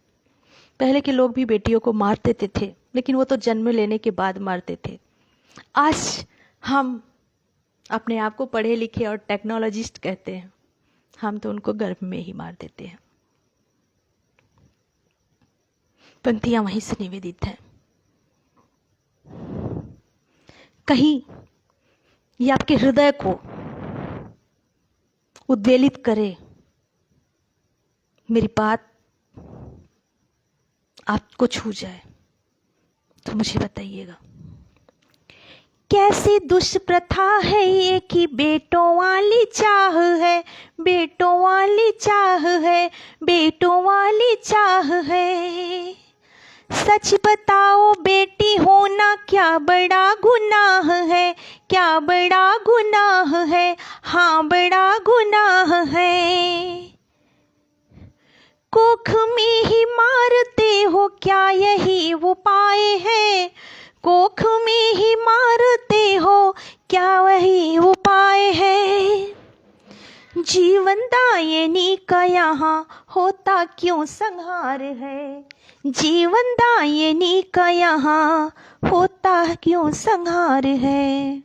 पहले के लोग भी बेटियों को मार देते थे, लेकिन वो तो जन्म लेने के बाद मारते थे। आज हम अपने आप को पढ़े लिखे और टेक्नोलॉजिस्ट कहते हैं, हम तो उनको गर्भ में ही मार देते हैं। पंक्तियां वहीं से निवेदित हैं। कहीं ये आपके हृदय को उद्वेलित करे, मेरी बात आपको छू जाए तो मुझे बताइएगा। कैसी दुष्प्रथा है ये कि बेटों वाली चाह है, बेटों वाली चाह है, बेटों वाली चाह है, सच बताओ बेटी होना क्या बड़ा गुनाह है, क्या बड़ा गुनाह है, हाँ बड़ा गुनाह है, कोख में ही मारते हो क्या यही उपाय है, कोख में ही मारते हो क्या वही उपाय है, जीवन दायिनी का यहाँ होता क्यों संहार है, जीवन दायिनी का यहाँ होता क्यों संहार है,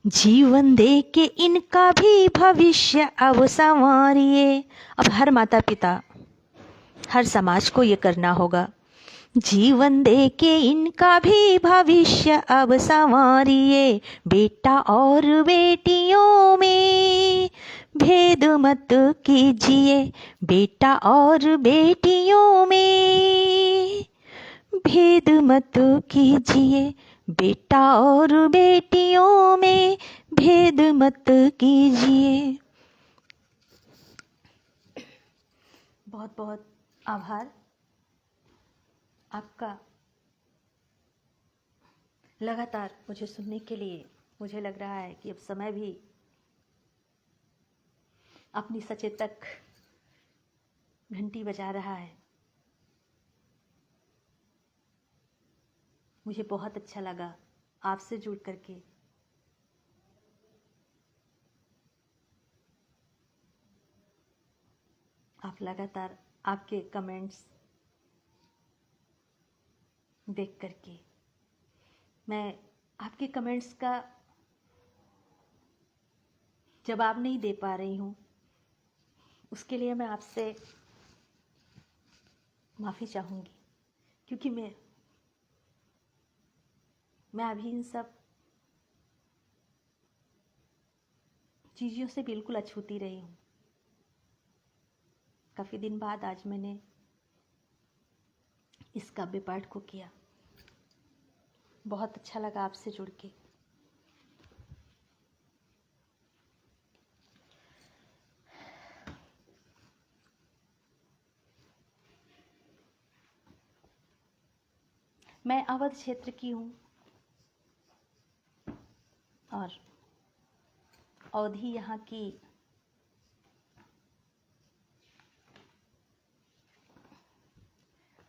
जीवन दे के इनका भी भविष्य अब संवारिए। अब हर माता पिता, हर समाज को ये करना होगा जीवन दे के इनका भी भविष्य अब संवारिए, बेटा और बेटियों में भेद मत कीजिए, बेटा और बेटियों में भेद मत कीजिए, बेटा और बेटियों में भेद मत कीजिए। बहुत बहुत आभार आपका लगातार मुझे सुनने के लिए। मुझे लग रहा है कि अब समय भी अपनी सचेतक घंटी बजा रहा है। मुझे बहुत अच्छा लगा आपसे जुड़ करके। आप लगातार आपके कमेंट्स देख करके मैं आपके कमेंट्स का जवाब नहीं दे पा रही हूँ, उसके लिए मैं आपसे माफ़ी चाहूँगी, क्योंकि मैं अभी इन सब चीज़ों से बिल्कुल अछूती रही हूँ। काफ़ी दिन बाद आज मैंने इस काव्य पाठ को किया। बहुत अच्छा लगा आपसे जुड़ के। मैं अवध क्षेत्र की हूँ और अवधी यहाँ की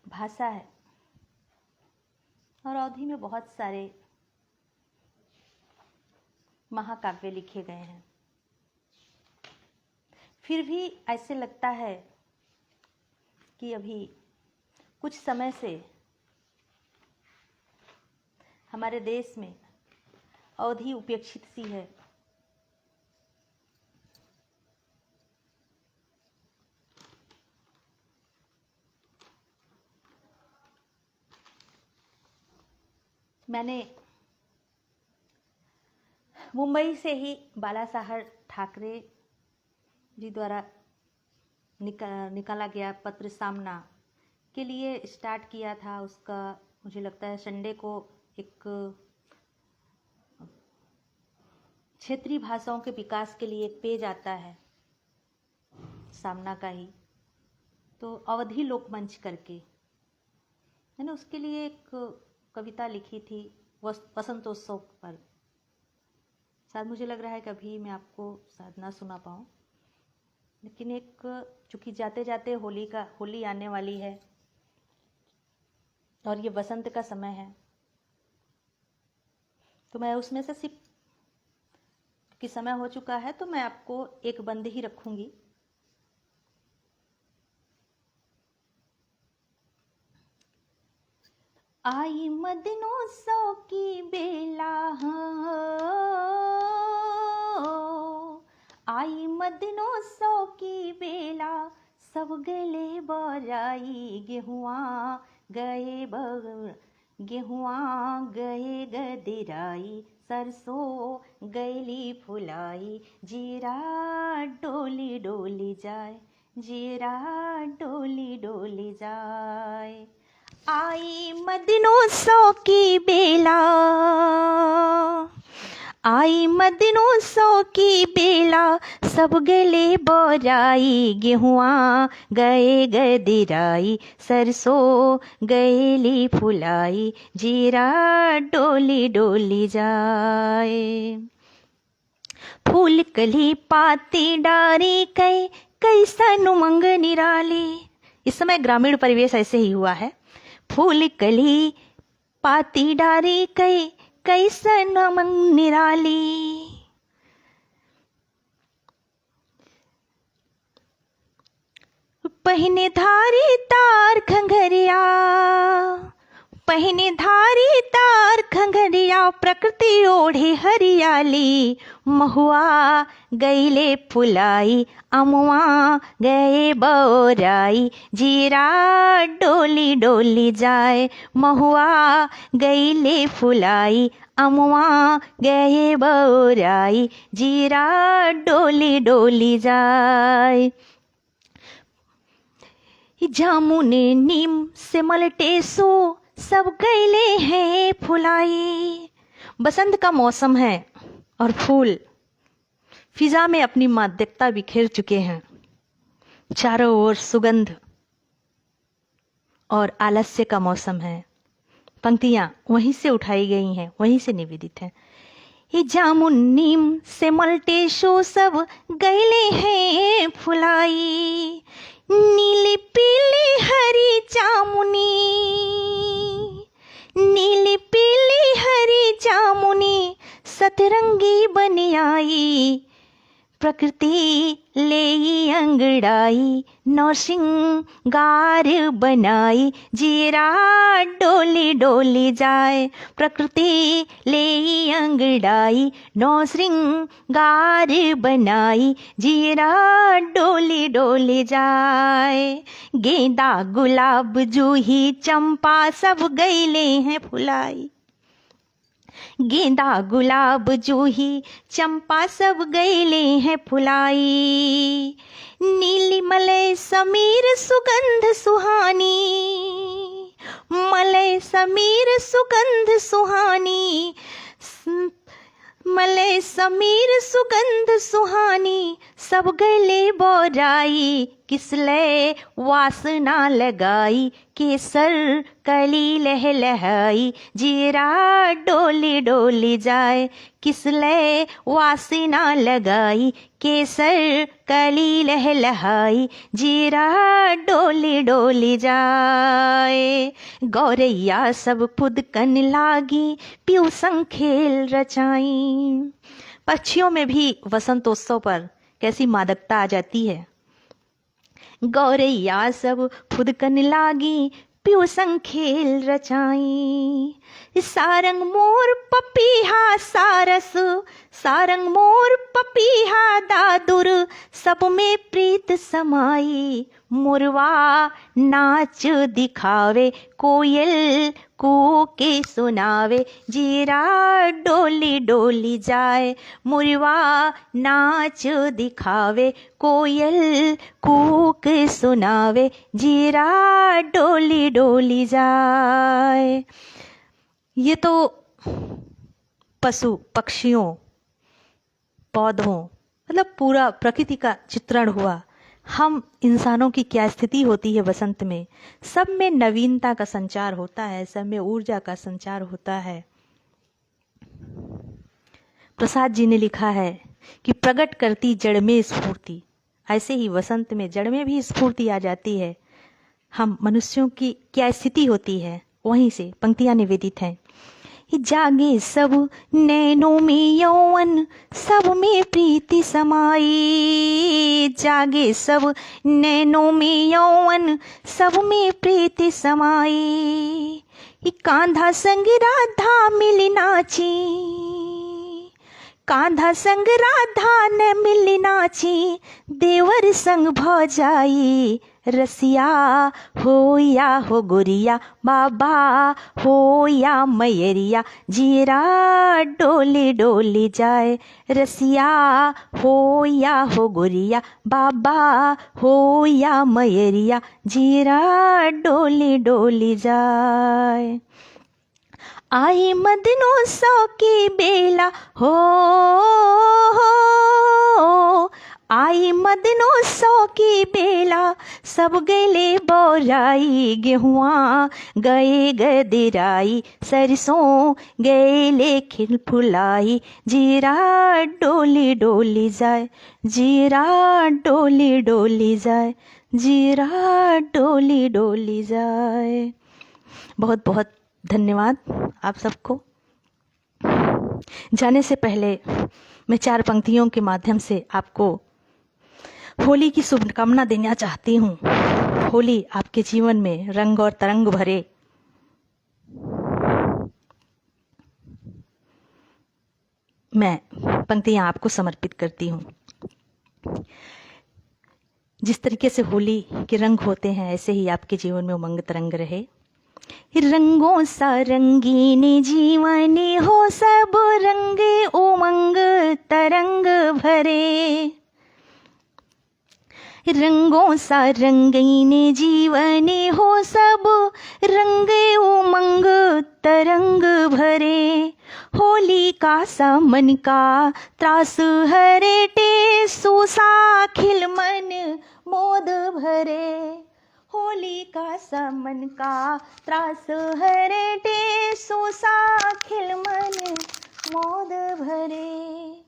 भाषा है और अवधी में बहुत सारे महाकाव्य लिखे गए हैं। फिर भी ऐसे लगता है कि अभी कुछ समय से हमारे देश में अवधी उपेक्षित सी है। मैंने मुंबई से ही बाला साहब ठाकरे जी द्वारा निकाला गया पत्र सामना के लिए स्टार्ट किया था। उसका मुझे लगता है संडे को एक क्षेत्रीय भाषाओं के विकास के लिए एक पेज आता है सामना का ही, तो अवधी लोकमंच करके मैंने उसके लिए एक कविता लिखी थी वसंतोत्सव पर। शायद मुझे लग रहा है कि अभी मैं आपको शायद ना सुना पाऊँ, लेकिन एक चूँकि जाते जाते होली आने वाली है और ये वसंत का समय है, तो मैं उसमें से सिर्फ कि समय हो चुका है तो मैं आपको एक बंद ही रखूंगी। आई मदनोत्सव की बेला आई मदनोत्सव की बेला, सब गले बराई गेहुआ गए गदिराई, सरसों गैली फुलाई, जीरा डोली डोली जाए, जीरा डोली डोली जाए। आई मदनोत्सव की बेला, आई मदनोत्सव की बेला, सब गले बोराई गेहुआ गए गदिराई, सरसों गैली फुलाई, जीरा डोली डोली जाए। फूल कली पाती डारी कैसन उमंग निराली। इस समय ग्रामीण परिवेश ऐसे ही हुआ है। फूल कली पाती डारी कैसन उमंग निराली, पहने धारी तार घंघरिया, पहने धारी तार घंघरिया प्रकृति ओढ़े हरियाली, महुआ गईले फुलाई अमुआ गए बौराई, जीरा डोली डोली जाए, महुआ गईले फुलाई अमुआ गए बौराई, जीरा डोली डोली जाए। जामुने नीम से मलटे सो सब गईले हैं फुलाई। बसंत का मौसम है और फूल फिजा में अपनी मादकता बिखेर चुके हैं। चारों ओर सुगंध और आलस्य का मौसम है। पंक्तियां वहीं से उठाई गई हैं, वहीं से निवेदित हैं। ये जामुन नीम से मलटे सो सब गईले हैं फुलाई, नीली पीली हरी जामुनी, नीली पीली हरी जामुनी सतरंगी बन आई, प्रकृति ले अंगड़ाई नौ श्रृंगार बनाई, जीरा डोली डोली जाए, प्रकृति ले अंगड़ाई नौ श्रृंगार बनाई, जीरा डोली डोली जाए। गेंदा गुलाब जूही चंपा सब गईले हैं फुलाई, गेंदा गुलाब जूही चंपा सब गईले हैं फुलाई, नीली मलय समीर सुगंध सुहानी, मलय समीर सुगंध सुहानी, मलय समीर सुगंध सुहानी सब गले बोराई, किसले वासना लगाई, केसर कली लहलहाई, जीरा डोली डोली जाए, किसले वासना लगाई, केसर कली लहलहाई, जीरा डोली डोली जाए। गौरैया सब फुदकन लागी पीऊ संग खेल रचाई। पक्षियों में भी वसंतोत्सव पर कैसी मादकता आ जाती है। गौरैया सब फुदकन लागी पीऊ संग खेल रचाई, सारंग मोर पपीहा सारस, सारंग मोर पपीहा दादुर सब में प्रीत समाई, मुरवा नाच दिखावे कोयल कूके सुनावे, जीरा डोली डोली जाए, मुरवा नाच दिखावे कोयल कूक सुनावे, जीरा डोली डोली जाए। ये तो पशु पक्षियों पौधों मतलब पूरा प्रकृति का चित्रण हुआ। हम इंसानों की क्या स्थिति होती है बसंत में। सब में नवीनता का संचार होता है, सब में ऊर्जा का संचार होता है। प्रसाद जी ने लिखा है कि प्रकट करती जड़ में स्फूर्ति, ऐसे ही वसंत में जड़ में भी स्फूर्ति आ जाती है। हम मनुष्यों की क्या स्थिति होती है वहीं से पंक्तियां निवेदित हैं। जागे सब नैनों में यौवन सब में प्रीति समाई, जागे सब नैनों में यौवन सब में प्रीति समाई, कांधा संग राधा मिली नाची, कांधा संग राधा न मिली नाची, देवर संग भौजाई, रसिया हो या हो गुरिया, बाबा हो या मयरिया, जीरा डोली डोली जाए, रसिया हो या हो गुरिया, बाबा हो या मयरिया, जीरा डोली डोली जाए। आई मदनोत्सव की बेला हो, आई मदनोत्सव की बेला सब गले बोराई, गेहुआ गए गदिराई, सरसों गए खिल फुलाई, जीरा डोली डोली जाए, जीरा डोली डोली जाए, जीरा डोली डोली जाए। बहुत बहुत धन्यवाद आप सबको। जाने से पहले मैं 4 पंक्तियों के माध्यम से आपको होली की शुभकामना देना चाहती हूँ। होली आपके जीवन में रंग और तरंग भरे। मैं पंक्तियाँ आपको समर्पित करती हूँ। जिस तरीके से होली के रंग होते हैं, ऐसे ही आपके जीवन में उमंग तरंग रहे। रंगों सा रंगीन जीवन हो, सब रंगे उमंग तरंग भरे। रंगों सा रंगीन जीवन हो, सब रंगे उमंग तरंग भरे। होली का सा मन का त्रास हरे, टेसु सा खिल मन मोद भरे। होली का सा मन का त्रास हरे, टेसु सा खिल मन मोद भरे।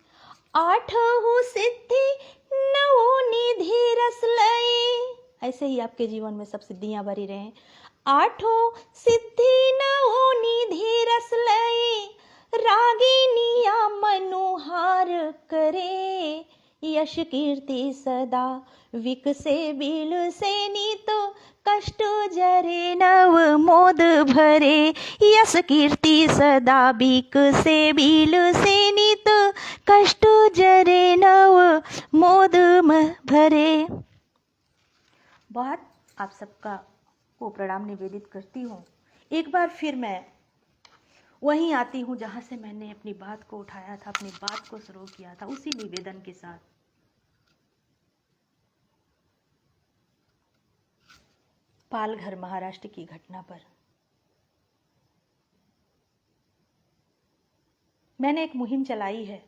आठहु सिद्धि नवो निधि रस लई। ऐसे ही आपके जीवन में सब सिद्धियां भरी रहे। आठों सिद्धि नवो निधि रस लई, रागिनिया मनोहार करे। यश कीर्ति सदा विकसे बिल से, नीत कष्ट जरे नव मोद भरे। यश कीर्ति सदा विकसे बिल से, नीत कष्ट जरे नव मोद भरे। बहुत आप सबका को प्रणाम निवेदित करती हूँ। एक बार फिर मैं वहीं आती हूँ जहाँ से मैंने अपनी बात को उठाया था, अपनी बात को शुरू किया था, उसी निवेदन के साथ। पालघर महाराष्ट्र की घटना पर मैंने एक मुहिम चलाई है।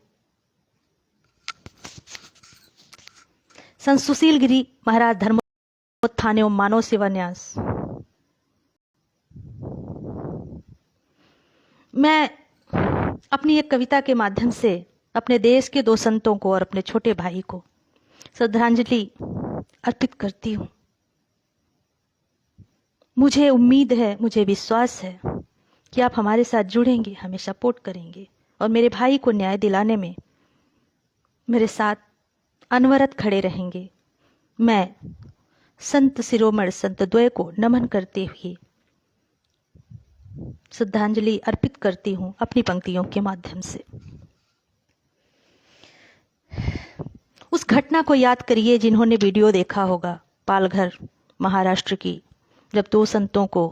संत सुशील गिरी महाराज धर्मोत्थान एवं मानव सेवा न्यास। मैं अपनी एक कविता के माध्यम से अपने देश के दो संतों को और अपने छोटे भाई को श्रद्धांजलि अर्पित करती हूँ। मुझे उम्मीद है, मुझे विश्वास है कि आप हमारे साथ जुड़ेंगे, हमें सपोर्ट करेंगे और मेरे भाई को न्याय दिलाने में मेरे साथ अनवरत खड़े रहेंगे। मैं संत शिरोमणि संत द्वय को नमन करते हुए श्रद्धांजलि अर्पित करती हूँ अपनी पंक्तियों के माध्यम से। उस घटना को याद करिए जिन्होंने वीडियो देखा होगा, पालघर महाराष्ट्र की, जब दो संतों को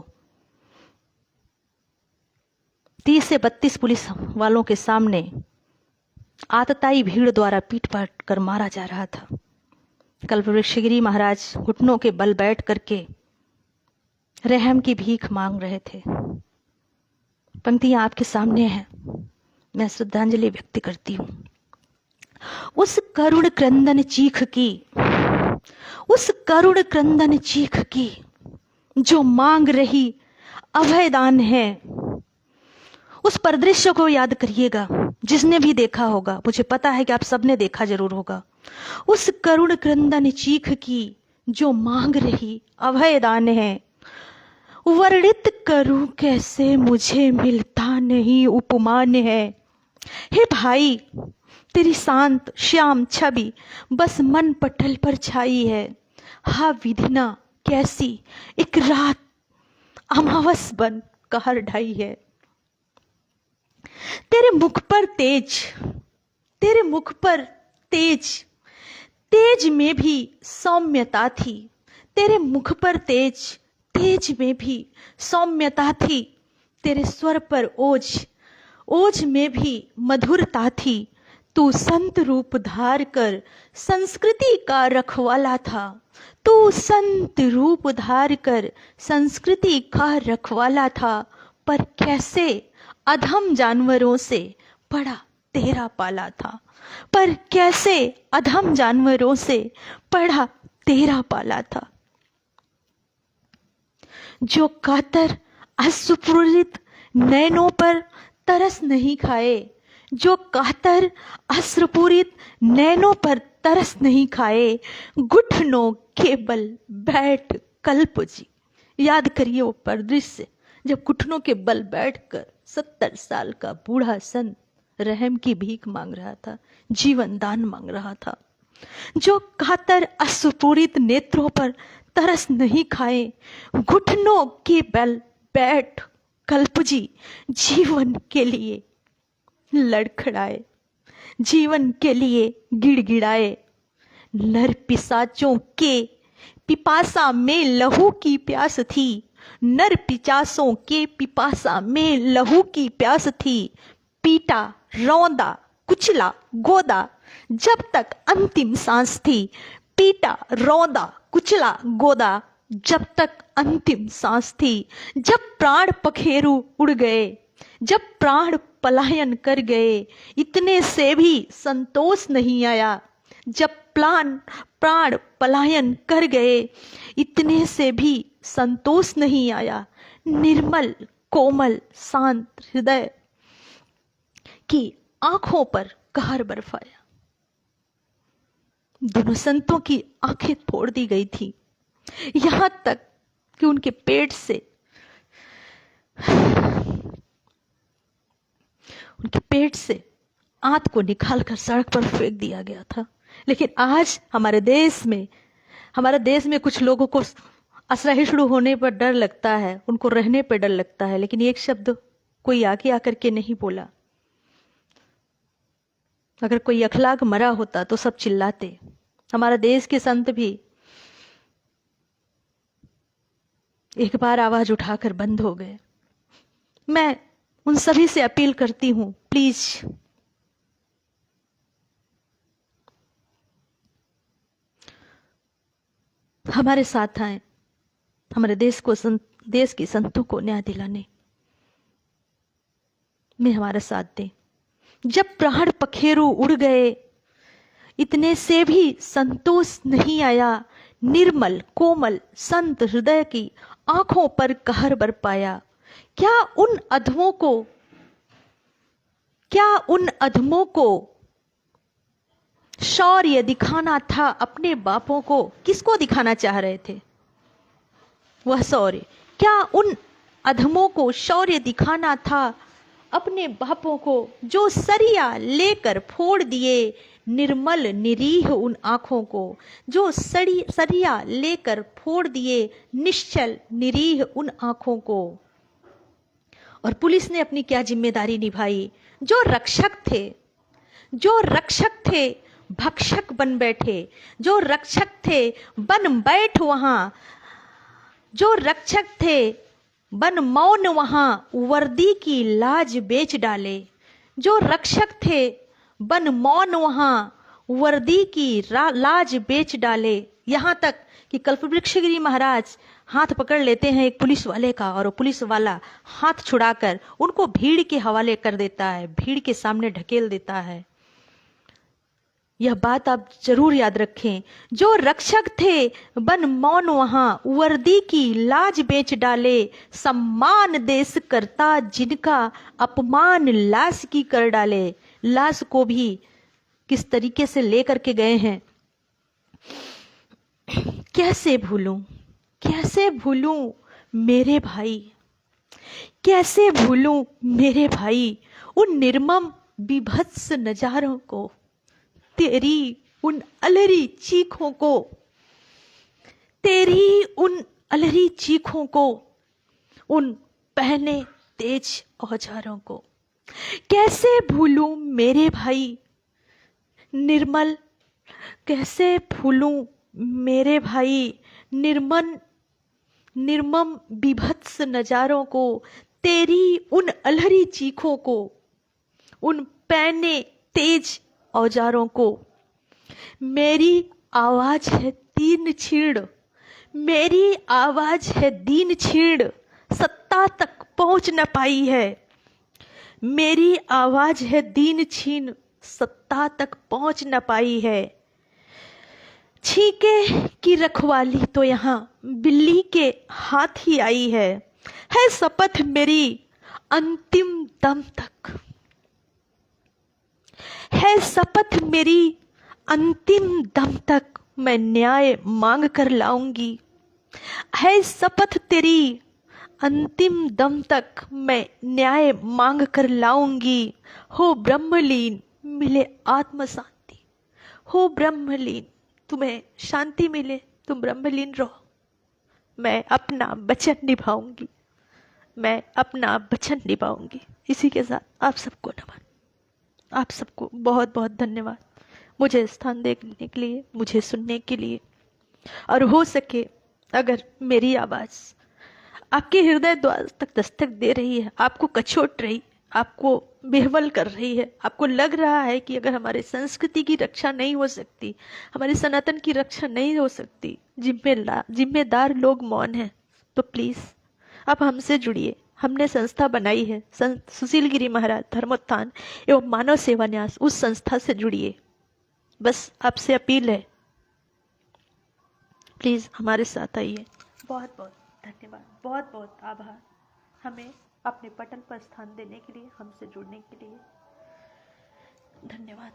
30 से 32 पुलिस वालों के सामने आतताई भीड़ द्वारा पीट पाट कर मारा जा रहा था। कल्पवृक्षगिरी महाराज घुटनों के बल बैठ करके रहम की भीख मांग रहे थे। पंक्तियां आपके सामने हैं, मैं श्रद्धांजलि व्यक्त करती हूँ। उस करुण क्रंदन चीख की, उस करुण क्रंदन चीख की, जो मांग रही अभयदान है। उस परिदृश्य को याद करिएगा, जिसने भी देखा होगा, मुझे पता है कि आप सबने देखा जरूर होगा। उस करुण क्रंदन चीख की, जो मांग रही अभयदान है। वर्णित करूं कैसे, मुझे मिलता नहीं उपमान है। हे भाई, तेरी शांत श्याम छवि बस मन पटल पर छाई है। हा विधिना कैसी एक रात अमावस बन कहर ढाई है। तेरे मुख पर तेज, तेरे मुख पर तेज, तेज में भी सौम्यता थी। तेरे मुख पर तेज, तेज में भी सौम्यता थी। तेरे स्वर पर ओज, ओज में भी मधुरता थी। तू संत रूप धार कर संस्कृति का रखवाला था। तू संत रूप धार कर संस्कृति का रखवाला था। पर कैसे अधम जानवरों से पड़ा तेरा पाला था। पर कैसे अधम जानवरों से पड़ा तेरा पाला था। जो कातर अश्रुपूरित नैनों पर तरस नहीं खाए, जो कातर अश्रुपूरित नैनों पर तरस नहीं खाए। घुटनों के बल बैठ कल्प जी। याद करिए वो परिदृश्य, जब घुटनों के बल बैठकर 70 साल का बूढ़ा संत रहम की भीख मांग रहा था, जीवन दान मांग रहा था। जो कातर अश्रुपूरित नेत्रों पर तरस नहीं खाए। घुटनों के बल बैठ कल्प जी जीवन के लिए लड़खड़ाए। जीवन के लिए गिड़गिड़ाए। नर पिशाचों के पिपासा में लहू की प्यास थी, नर पिशाचों के पिपासा में लहू की प्यास थी। पीटा, रौंदा, कुचला, गोदा जब तक अंतिम सांस थी। पीटा, रौंदा, कुचला, गोदा जब तक अंतिम सांस थी। जब प्राण पखेरु उड़ गए, जब प्राण पलायन कर गए, इतने से भी संतोष नहीं आया। जब प्राण पलायन कर गए, इतने से भी संतोष नहीं आया। निर्मल, कोमल, शांत हृदय की आंखों पर कहर बरसाया। दोनों संतों की आंखें फोड़ दी गई थी, यहां तक कि उनके पेट से आंत को निकालकर सड़क पर फेंक दिया गया था। लेकिन आज हमारे देश में कुछ लोगों को असहिष्णु होने पर डर लगता है, उनको रहने पर डर लगता है, लेकिन एक शब्द कोई आगे आकर के नहीं बोला। अगर कोई अखलाक मरा होता तो सब चिल्लाते। हमारा देश के संत भी एक बार आवाज उठाकर बंद हो गए। मैं उन सभी से अपील करती हूं, प्लीज हमारे साथ आए, हमारे देश के संतों को न्याय दिलाने में हमारा साथ दें। जब प्राण पखेरु उड़ गए, इतने से भी संतोष नहीं आया। निर्मल, कोमल, संत हृदय की आंखों पर कहर बरपाया। क्या उन अधमों को शौर्य दिखाना था अपने बापों को? किसको दिखाना चाह रहे थे वह शौर्य? क्या उन अधमों को शौर्य दिखाना था अपने बापों को, जो सरिया लेकर फोड़ दिए निर्मल निरीह उन आंखों को, जो सरिया लेकर फोड़ दिए निश्चल निरीह उन आंखों को? और पुलिस ने अपनी क्या जिम्मेदारी निभाई? जो रक्षक थे भक्षक बन बैठे, जो रक्षक थे बन बैठ वहां, जो रक्षक थे बन मौन वहां, वर्दी की लाज बेच डाले। जो रक्षक थे बन मौन वहां, वर्दी की लाज बेच डाले। यहां तक कि कल्पवृक्षगिरी महाराज हाथ पकड़ लेते हैं एक पुलिस वाले का, और पुलिस वाला हाथ छुड़ाकर उनको भीड़ के हवाले कर देता है, भीड़ के सामने ढकेल देता है। यह बात आप जरूर याद रखें। जो रक्षक थे बन मौन वहां, वर्दी की लाज बेच डाले। सम्मान देश करता जिनका, अपमान लाश की कर डाले। लाश को भी किस तरीके से लेकर के गए हैं। कैसे भूलूं मेरे भाई, कैसे भूलूं मेरे भाई उन निर्मम विभत्स नजारों को, तेरी उन अलरी चीखों को, तेरी उन अलरी चीखों को, उन पहने तेज औजारों को। कैसे भूलूं मेरे भाई निर्मल, कैसे भूलूं मेरे भाई निर्मम विभत्स नजारों को, तेरी उन अलहरी चीखों को, उन पैने तेज औजारों को। मेरी आवाज है दीन छीण, मेरी आवाज है दीन छीण, सत्ता तक पहुंच न पाई है। मेरी आवाज है दीन छीण, सत्ता तक पहुंच न पाई है। छीके की रखवाली तो यहाँ बिल्ली के हाथ ही आई है शपथ मेरी अंतिम दम तक, है शपथ मेरी अंतिम दम तक मैं न्याय मांग कर लाऊंगी। है शपथ तेरी अंतिम दम तक मैं न्याय मांग कर लाऊंगी। हो ब्रह्मलीन मिले आत्म शांति, हो ब्रह्मलीन तुम्हें शांति मिले, तुम ब्रह्मलीन रहो। मैं अपना वचन निभाऊंगी, मैं अपना वचन निभाऊंगी। इसी के साथ आप सबको नमन। आप सबको बहुत बहुत धन्यवाद मुझे स्थान देने के लिए, मुझे सुनने के लिए। और हो सके अगर मेरी आवाज़ आपके हृदय द्वार तक दस्तक दे रही है, आपको कचोट रही, आपको बेहवल कर रही है, आपको लग रहा है कि अगर हमारे संस्कृति की रक्षा नहीं हो सकती, हमारी सनातन की रक्षा नहीं हो सकती, जिम्मेदार लोग मौन हैं, तो प्लीज़ आप हमसे जुड़िए। हमने संस्था बनाई है, संत सुशील गिरी महाराज धर्मोत्थान एवं मानव सेवा न्यास, उस संस्था से जुड़िए। बस आपसे अपील है, प्लीज़ हमारे साथ आइए। बहुत बहुत धन्यवाद, बहुत बहुत आभार हमें अपने पटल पर स्थान देने के लिए, हमसे जुड़ने के लिए। धन्यवाद।